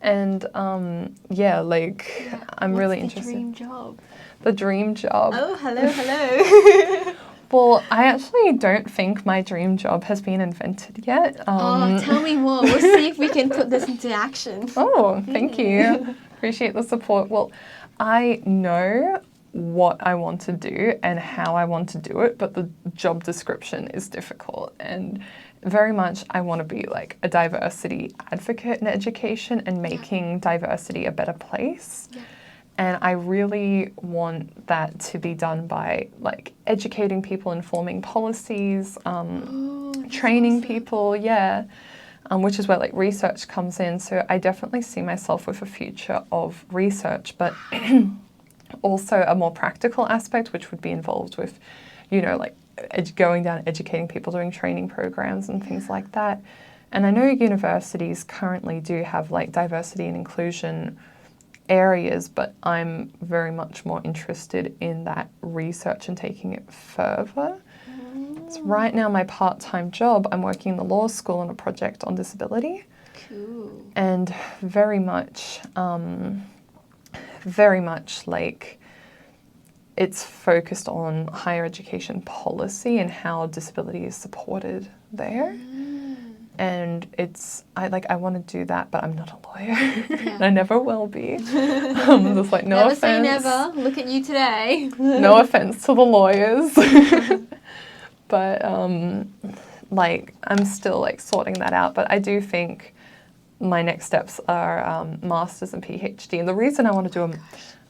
And like I'm really interested. What's the dream job? The dream job. Oh, hello. Well, I actually don't think my dream job has been invented yet. Tell me more. We'll see if we can put this into action. Oh, thank you. Appreciate the support. Well, I know what I want to do and how I want to do it, but the job description is difficult. And very much I want to be like a diversity advocate in education and making diversity a better place. Yeah. And I really want that to be done by like educating people, informing policies, training people, which is where like research comes in. So I definitely see myself with a future of research, but also a more practical aspect, which would be involved with, you know, like going down, educating people, doing training programs and things like that. And I know universities currently do have like diversity and inclusion areas, but I'm very much more interested in that research and taking it further. So right now, my part-time job, I'm working in the law school on a project on disability. Cool. And very much like it's focused on higher education policy and how disability is supported there. And I want to do that, but I'm not a lawyer. Yeah. I never will be. Just like, no never offense. Say never. Look at you today. No offense to the lawyers. But like I'm still like sorting that out. But I do think my next steps are masters and PhD. And the reason I want to do them,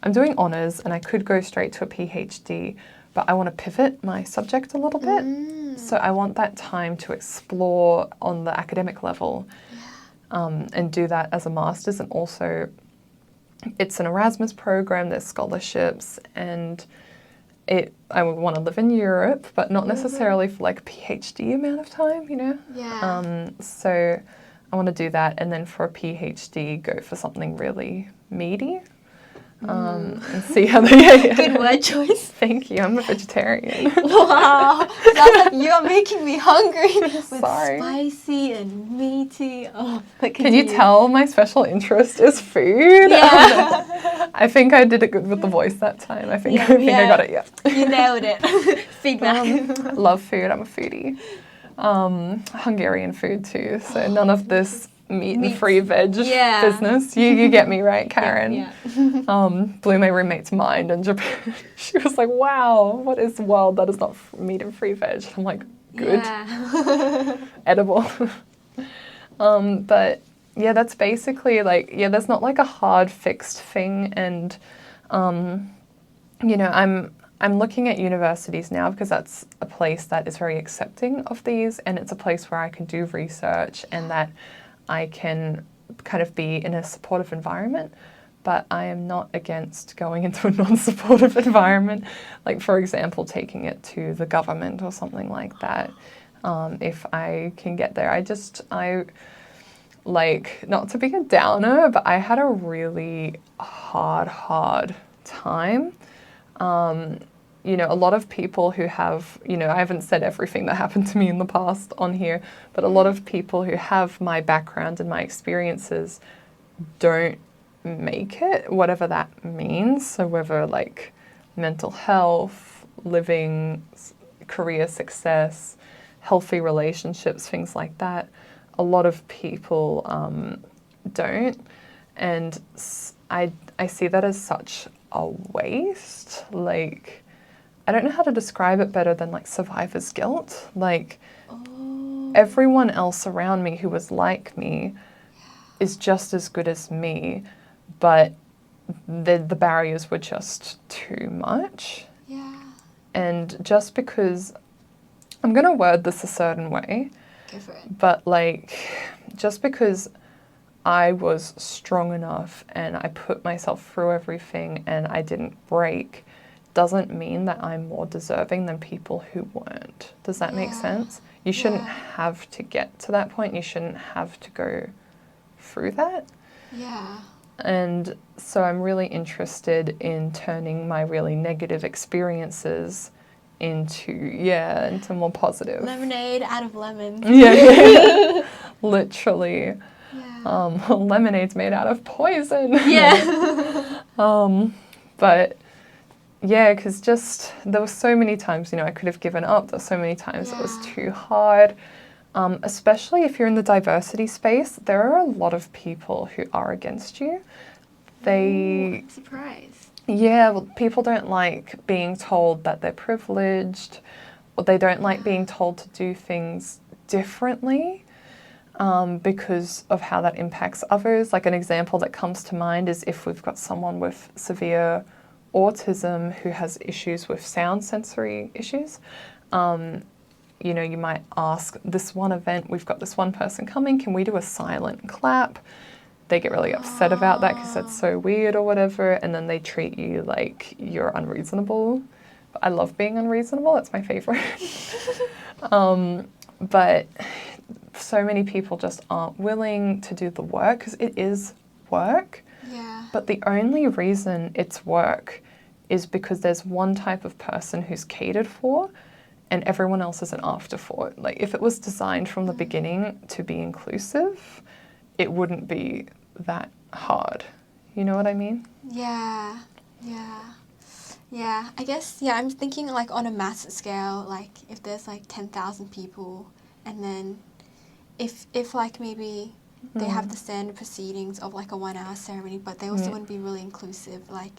I'm doing honours and I could go straight to a PhD, but I want to pivot my subject a little bit. So I want that time to explore on the academic level and do that as a master's. And also it's an Erasmus program, there's scholarships, and I would want to live in Europe, but not necessarily for like a PhD amount of time, you know? Yeah. So I want to do that, and then for a PhD, go for something really meaty. And see how they... Good word choice. Thank you, I'm a vegetarian. Wow, that's like, you're making me hungry. With Sorry. Spicy and meaty. Oh, can you tell my special interest is food? Yeah. I think I did it good with the voice that time. I think I got it, yeah. You nailed it. Feedback. Love food, I'm a foodie. Hungarian food too, so none of this meat and free veg business. You get me right, Karen. Yeah. Blew my roommate's mind in Japan. She was like, wow, what is the world that is not meat and free veg? I'm like, good. Yeah. Edible. But yeah, that's basically like, there's not like a hard fixed thing. And, you know, I'm looking at universities now because that's a place that is very accepting of these, and it's a place where I can do research and that I can kind of be in a supportive environment, but I am not against going into a non-supportive environment, like for example, taking it to the government or something like that, if I can get there. I like, not to be a downer, but I had a really hard time. You know, a lot of people who have, you know, I haven't said everything that happened to me in the past on here, but a lot of people who have my background and my experiences don't make it, whatever that means. So whether like mental health, living, career success, healthy relationships, things like that, a lot of people don't. And I see that as such a waste. Like, I don't know how to describe it better than like survivor's guilt. Like, everyone else around me who was like me is just as good as me, but the barriers were just too much. Yeah. And just because, I'm going to word this a certain way, go for it. But like, just because I was strong enough and I put myself through everything and I didn't break, doesn't mean that I'm more deserving than people who weren't. Does that make sense? You shouldn't have to get to that point. You shouldn't have to go through that. Yeah. And so I'm really interested in turning my really negative experiences into more positive. Lemonade out of lemons. Yeah. Literally. Yeah. Lemonade's made out of poison. Yeah. But yeah, because just there were so many times, I could have given up. There were so many times it was too hard. Especially if you're in the diversity space, there are a lot of people who are against you. I'm surprised. Yeah, well, people don't like being told that they're privileged, or they don't like being told to do things differently because of how that impacts others. Like an example that comes to mind is if we've got someone with severe autism who has issues with sound sensory issues. You might ask, this one event, we've got this one person coming, can we do a silent clap? They get really upset about that because that's so weird or whatever, and then they treat you like you're unreasonable. I love being unreasonable, that's my favorite. But so many people just aren't willing to do the work because it is work. Yeah. But the only reason it's work is because there's one type of person who's catered for and everyone else is an afterthought. Like if it was designed from the beginning to be inclusive, it wouldn't be that hard. You know what I mean? Yeah. I guess, I'm thinking like on a mass scale, like if there's like 10,000 people and then if like maybe they have the standard proceedings of like a 1 hour ceremony, but they also want to be really inclusive, like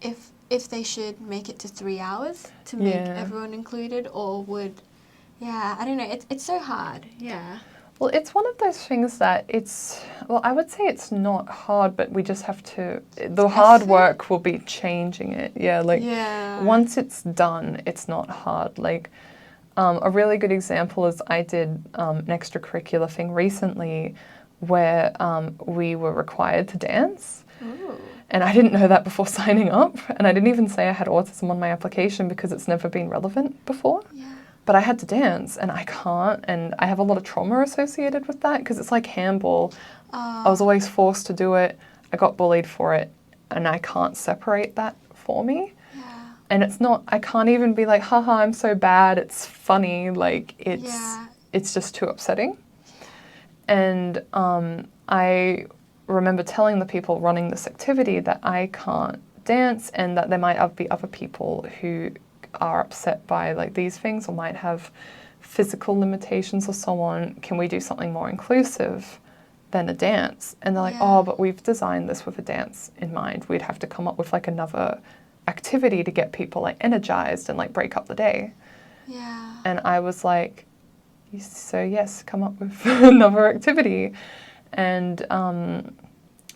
if they should make it to 3 hours to make everyone included, or would, I don't know, it's so hard. Well, it's one of those things that I would say it's not hard, but we just have to, the hard work will be changing it. Once it's done, it's not hard. Like, a really good example is I did an extracurricular thing recently where we were required to dance. Ooh. And I didn't know that before signing up. And I didn't even say I had autism on my application because it's never been relevant before. Yeah. But I had to dance and I can't, and I have a lot of trauma associated with that because it's like handball. I was always forced to do it. I got bullied for it and I can't separate that for me. Yeah. And it's not, I can't even be like, haha, I'm so bad, it's funny. Like it's just too upsetting. And I remember telling the people running this activity that I can't dance and that there might be other people who are upset by like these things or might have physical limitations or so on. Can we do something more inclusive than a dance? And they're like, oh, but we've designed this with a dance in mind. We'd have to come up with like another activity to get people like energized and like break up the day. Yeah. And I was like, so yes, come up with another activity. And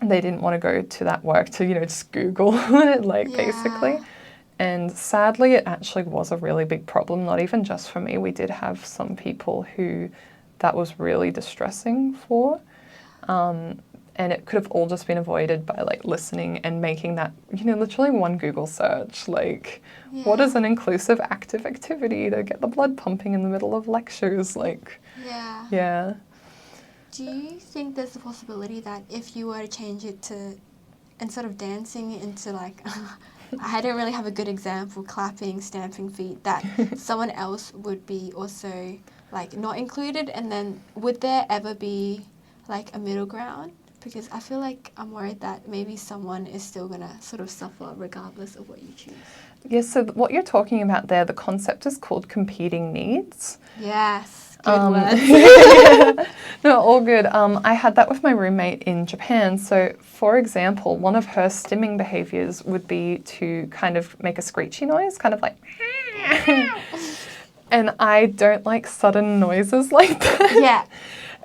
they didn't want to go to that work to, just Google it, basically. And sadly, it actually was a really big problem, not even just for me. We did have some people who that was really distressing for. And it could have all just been avoided by like listening and making that, literally one Google search, like what is an inclusive active activity to get the blood pumping in the middle of lectures? Yeah. Do you think there's a possibility that if you were to change it to, instead of dancing into like, I don't really have a good example, clapping, stamping feet, that someone else would be also like not included? And then would there ever be like a middle ground? Because I feel like I'm worried that maybe someone is still going to sort of suffer regardless of what you choose. Yes, so what you're talking about there, the concept is called competing needs. Yes. Good words. No, all good. I had that with my roommate in Japan. So, for example, one of her stimming behaviors would be to kind of make a screechy noise, kind of like, and I don't like sudden noises like that. Yeah.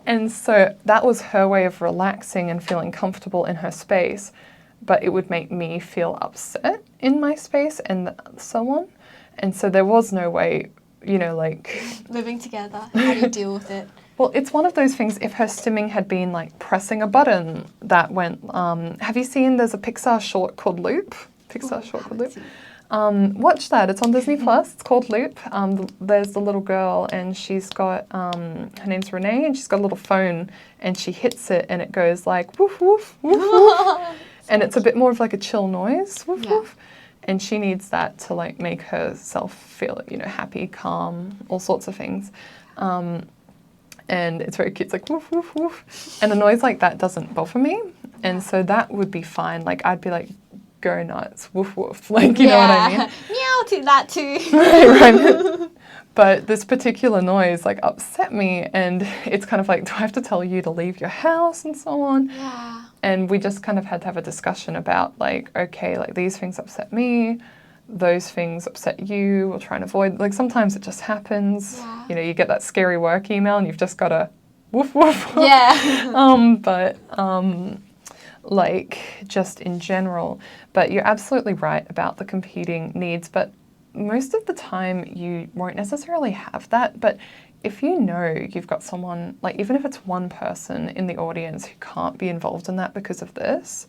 And so that was her way of relaxing and feeling comfortable in her space, but it would make me feel upset in my space and so on. And so there was no way, living together, how do you deal with it? Well, it's one of those things, if her stimming had been like pressing a button that went, have you seen there's a Pixar short called Loop? Watch that. It's on Disney Plus. It's called Loop. There's the little girl, and she's got her name's Renee, and she's got a little phone, and she hits it, and it goes like woof woof woof woof, and it's a bit more of like a chill noise, woof woof, and she needs that to like make herself feel, you know, happy, calm, all sorts of things. And it's very cute. It's like woof woof woof, and a noise like that doesn't bother me, and so that would be fine. Like I'd be like, go nuts, woof woof, like you know what I mean? Meow to that too. Right. But this particular noise like upset me, and it's kind of like, do I have to tell you to leave your house and so on? Yeah. And we just kind of had to have a discussion about like, okay, like these things upset me, those things upset you, we'll try and avoid, like sometimes it just happens. Yeah. You know, you get that scary work email and you've just got to woof woof. Yeah. Like just in general. But you're absolutely right about the competing needs, but most of the time you won't necessarily have that. But if you know you've got someone, like even if it's one person in the audience who can't be involved in that because of this,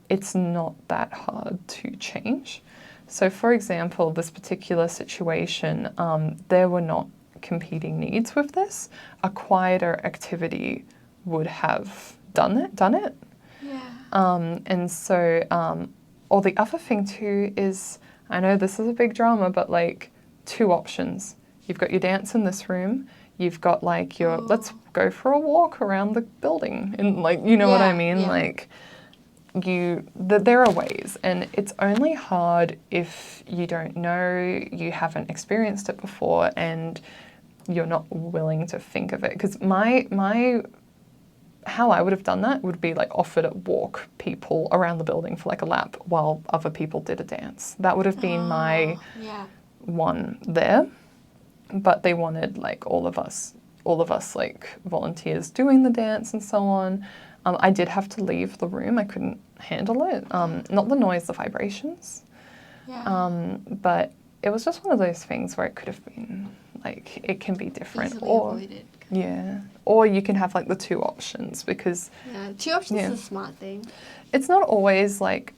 it's not that hard to change. So for example, this particular situation, there were not competing needs with this. A quieter activity would have done it. Yeah. And so, or the other thing too is, I know this is a big drama, but like 2 options. You've got your dance in this room, you've got like your, let's go for a walk around the building. And like, you know what I mean? Yeah. Like there are ways, and it's only hard if you don't know, you haven't experienced it before, and you're not willing to think of it. Because how I would have done that would be like offer to walk people around the building for like a lap while other people did a dance. That would have been my one there. But they wanted like all of us like volunteers doing the dance and so on. I did have to leave the room. I couldn't handle it. Not the noise, the vibrations. Yeah. But it was just one of those things where it could have been like, it can be different. Easily avoided. Yeah. Or you can have like the 2 options, because 2 options is a smart thing. It's not always like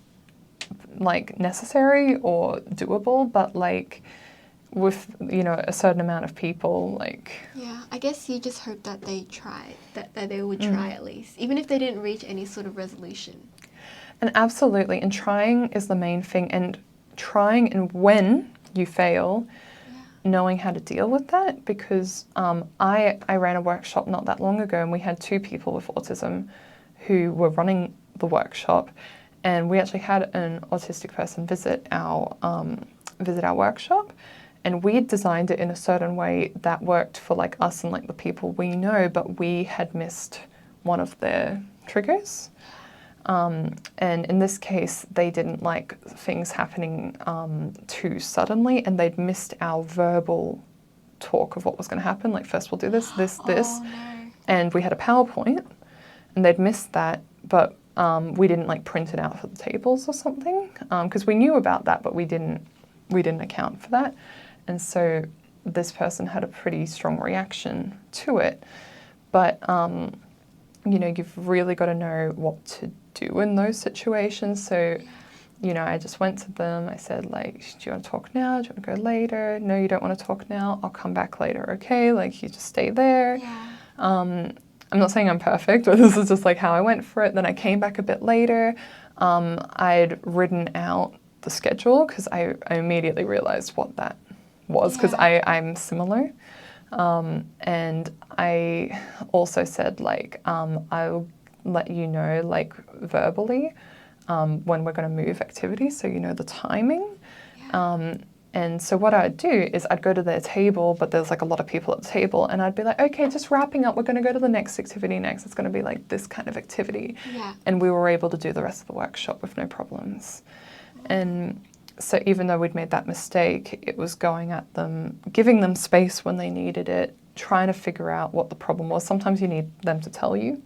necessary or doable, but like with, you know, a certain amount of people, like... Yeah, I guess you just hope that they tried, that they would try at least, even if they didn't reach any sort of resolution. And absolutely, and trying is the main thing, and trying, and when you fail, knowing how to deal with that, because I ran a workshop not that long ago, and we had 2 people with autism who were running the workshop, and we actually had an autistic person visit our workshop, and we had designed it in a certain way that worked for like us and like the people we know, but we had missed one of their triggers. And in this case, they didn't like things happening too suddenly, and they'd missed our verbal talk of what was going to happen. Like, first we'll do this, this, this. Oh, no. And we had a PowerPoint, and they'd missed that, but we didn't like print it out for the tables or something, because we knew about that, but we didn't account for that. And so this person had a pretty strong reaction to it. But, you know, you've really got to know what to do in those situations. So, you know, I just went to them. I said, like, do you want to talk now? Do you want to go later? No, you don't want to talk now. I'll come back later, okay? Like, you just stay there. Yeah. I'm not saying I'm perfect, but this is just like how I went for it. Then I came back a bit later. I'd written out the schedule, because I immediately realized what that was, because I'm similar. And I also said, like, I'll let you know, like, verbally when we're going to move activities, so you know the timing. And so what I'd do is I'd go to their table, but there's like a lot of people at the table, and I'd be like, okay, just wrapping up, we're going to go to the next activity next. It's going to be like this kind of activity. Yeah. And we were able to do the rest of the workshop with no problems. And so even though we'd made that mistake, it was going at them, giving them space when they needed it, trying to figure out what the problem was. Sometimes you need them to tell you,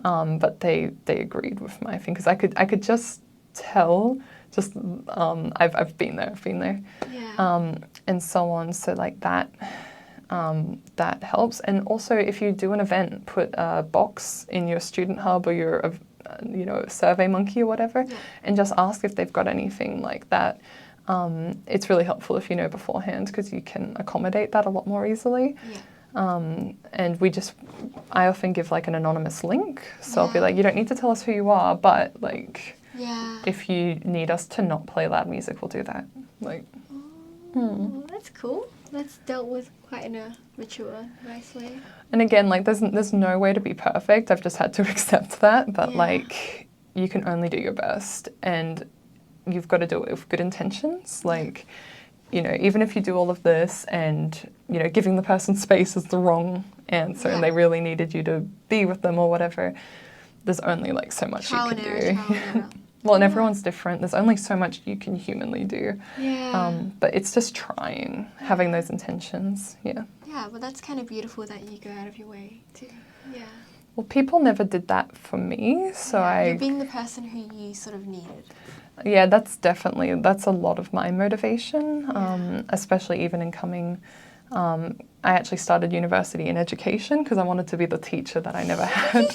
but they agreed with my thing, because I could just tell. Just I've been there. Yeah. And so on. So like that helps. And also, if you do an event, put a box in your student hub or your survey monkey or whatever, and just ask if they've got anything like that. it's really helpful if you know beforehand because you can accommodate that a lot more easily. Yeah. And I often give like an anonymous link. So I'll be Yeah. like, you don't need to tell us who you are, but like, Yeah. if you need us to not play loud music, we'll do that. Like, Oh, that's cool. That's dealt with quite in a mature, nice way. and again, like there's no way to be perfect. I've just had to accept that. But Yeah. like, you can only do your best, and you've got to do it with good intentions. Like, you know, even if you do all of this and, you know, giving the person space is the wrong answer and they really needed you to be with them or whatever, there's only like so much Trial you and can error, do. trial and error. Well, and Yeah. everyone's different. There's only so much you can humanly do. Yeah. But it's just trying, having those intentions. Yeah. Yeah, but that's kind of beautiful that you go out of your way to, yeah. Well, people never did that for me, so Yeah, you're being the person who you sort of needed. Yeah, that's a lot of my motivation, Yeah. especially even in coming. I actually started university in education because I wanted to be the teacher that I never had.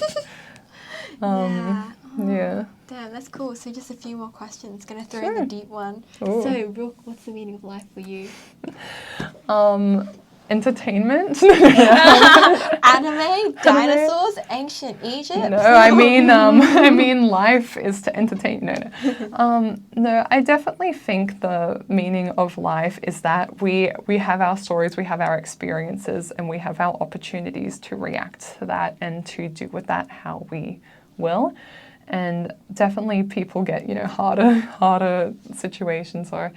Yeah. Yeah. Damn, that's cool. So just a few more questions. Gonna throw in Sure. the deep one. Ooh. So, Brooke, what's the meaning of life for you? Entertainment. Anime, dinosaurs, ancient Egypt. No, I mean life is to entertain. No. No, I definitely think the meaning of life is that we have our stories, we have our experiences, and we have our opportunities to react to that and to do with that how we will. And definitely people get, you know, harder situations, or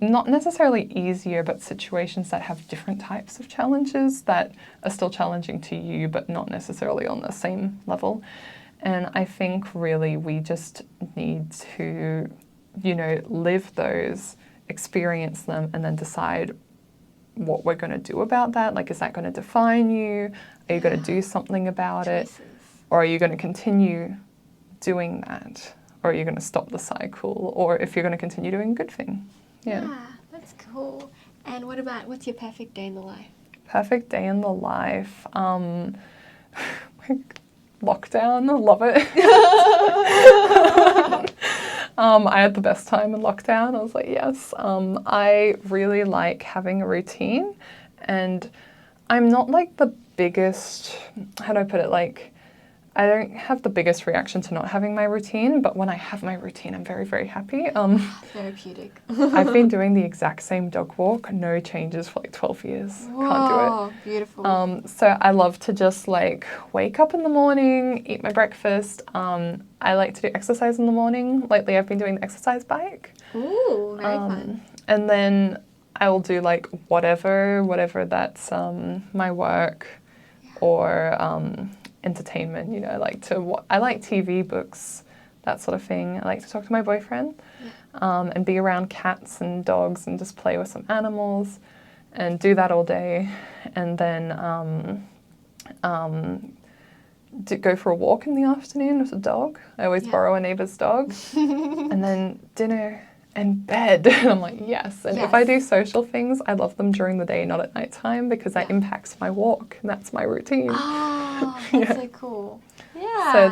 not necessarily easier, but situations that have different types of challenges that are still challenging to you, but not necessarily on the same level. And I think really we just need to, you know, live those, experience them, and then decide what we're going to do about that. Like, is that going to define you? Are you going to do something about it? Choices. Or are you going to continue doing that? Or are you going to stop the cycle? Or if you're going to continue doing a good thing. Yeah. That's cool. And what's your perfect day in the life? Perfect day in the life. Lockdown, I love it. I had the best time in lockdown. I was like, yes. I really like having a routine, and I'm not like the biggest, how do I put it, like, I don't have the biggest reaction to not having my routine, but when I have my routine, I'm very, very happy. Therapeutic. I've been doing the exact same dog walk, no changes for like 12 years. Whoa, Can't do it. Beautiful. So I love to just like wake up in the morning, eat my breakfast. I like to do exercise in the morning. Lately I've been doing the exercise bike. Ooh, very fun. And then I will do like whatever that's my work or entertainment. You know, I like TV, books, that sort of thing. I like to talk to my boyfriend and be around cats and dogs and just play with some animals and do that all day. And then go for a walk in the afternoon with a dog. I always borrow a neighbour's dog. And then dinner and bed. And I'm like, yes. And if I do social things, I love them during the day, not at night time, because that impacts my walk. And that's my routine. Oh, that's so cool. Yeah. So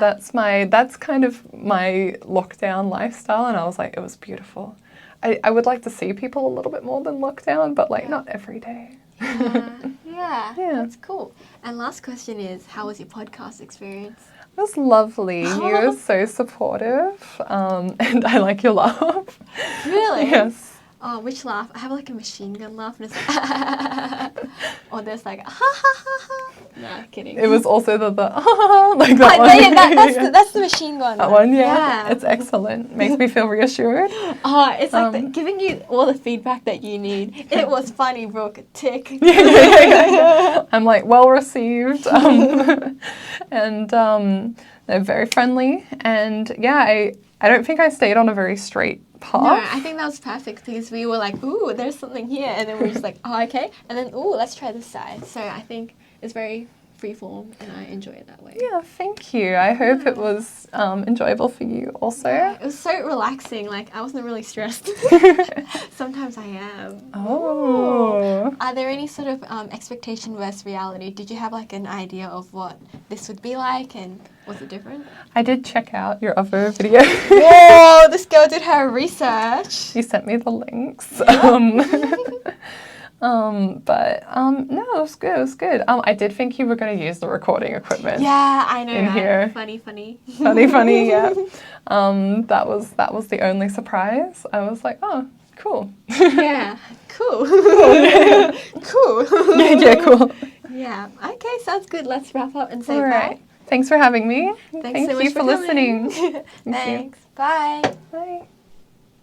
that's kind of my lockdown lifestyle. And I was like, it was beautiful. I would like to see people a little bit more than lockdown, but like not every day. Yeah, that's cool. And last question is, how was your podcast experience? It was lovely. You were so supportive, and I like your laugh. Really? Yes. Oh, which laugh? I have like a machine gun laugh, and it's like, or there's like, ha ha ha ha. No, kidding. It was also the like that one. Yeah, that's the machine gun. That one, yeah. It's excellent. Makes me feel reassured. Oh, it's like giving you all the feedback that you need. It was funny, Brooke. Tick. Yeah. I'm like, well received. And they're very friendly. And yeah, I don't think I stayed on a very straight path. No, I think that was perfect because we were like, ooh, there's something here. And then we were just like, oh, okay. And then, ooh, let's try this side. So I think it's very freeform and I enjoy it that way. Yeah, thank you. I hope it was enjoyable for you also. Yeah, it was so relaxing. Like, I wasn't really stressed. Sometimes I am. Oh. Are there any sort of expectation versus reality? Did you have like an idea of what this would be like and Was it different? I did check out your other video. Whoa, this girl did her research. You sent me the links. No, it was good. It was good. I did think you were going to use the recording equipment. Yeah, I know. In right? here. Funny. Funny. Yeah. That was the only surprise. I was like, oh, cool. Yeah, cool. Cool. Yeah, cool. Yeah. Okay, sounds good. Let's wrap up and say All bye. right. Thanks for having me. Thanks Thank so much you for for listening. coming. Thanks. Bye. Bye.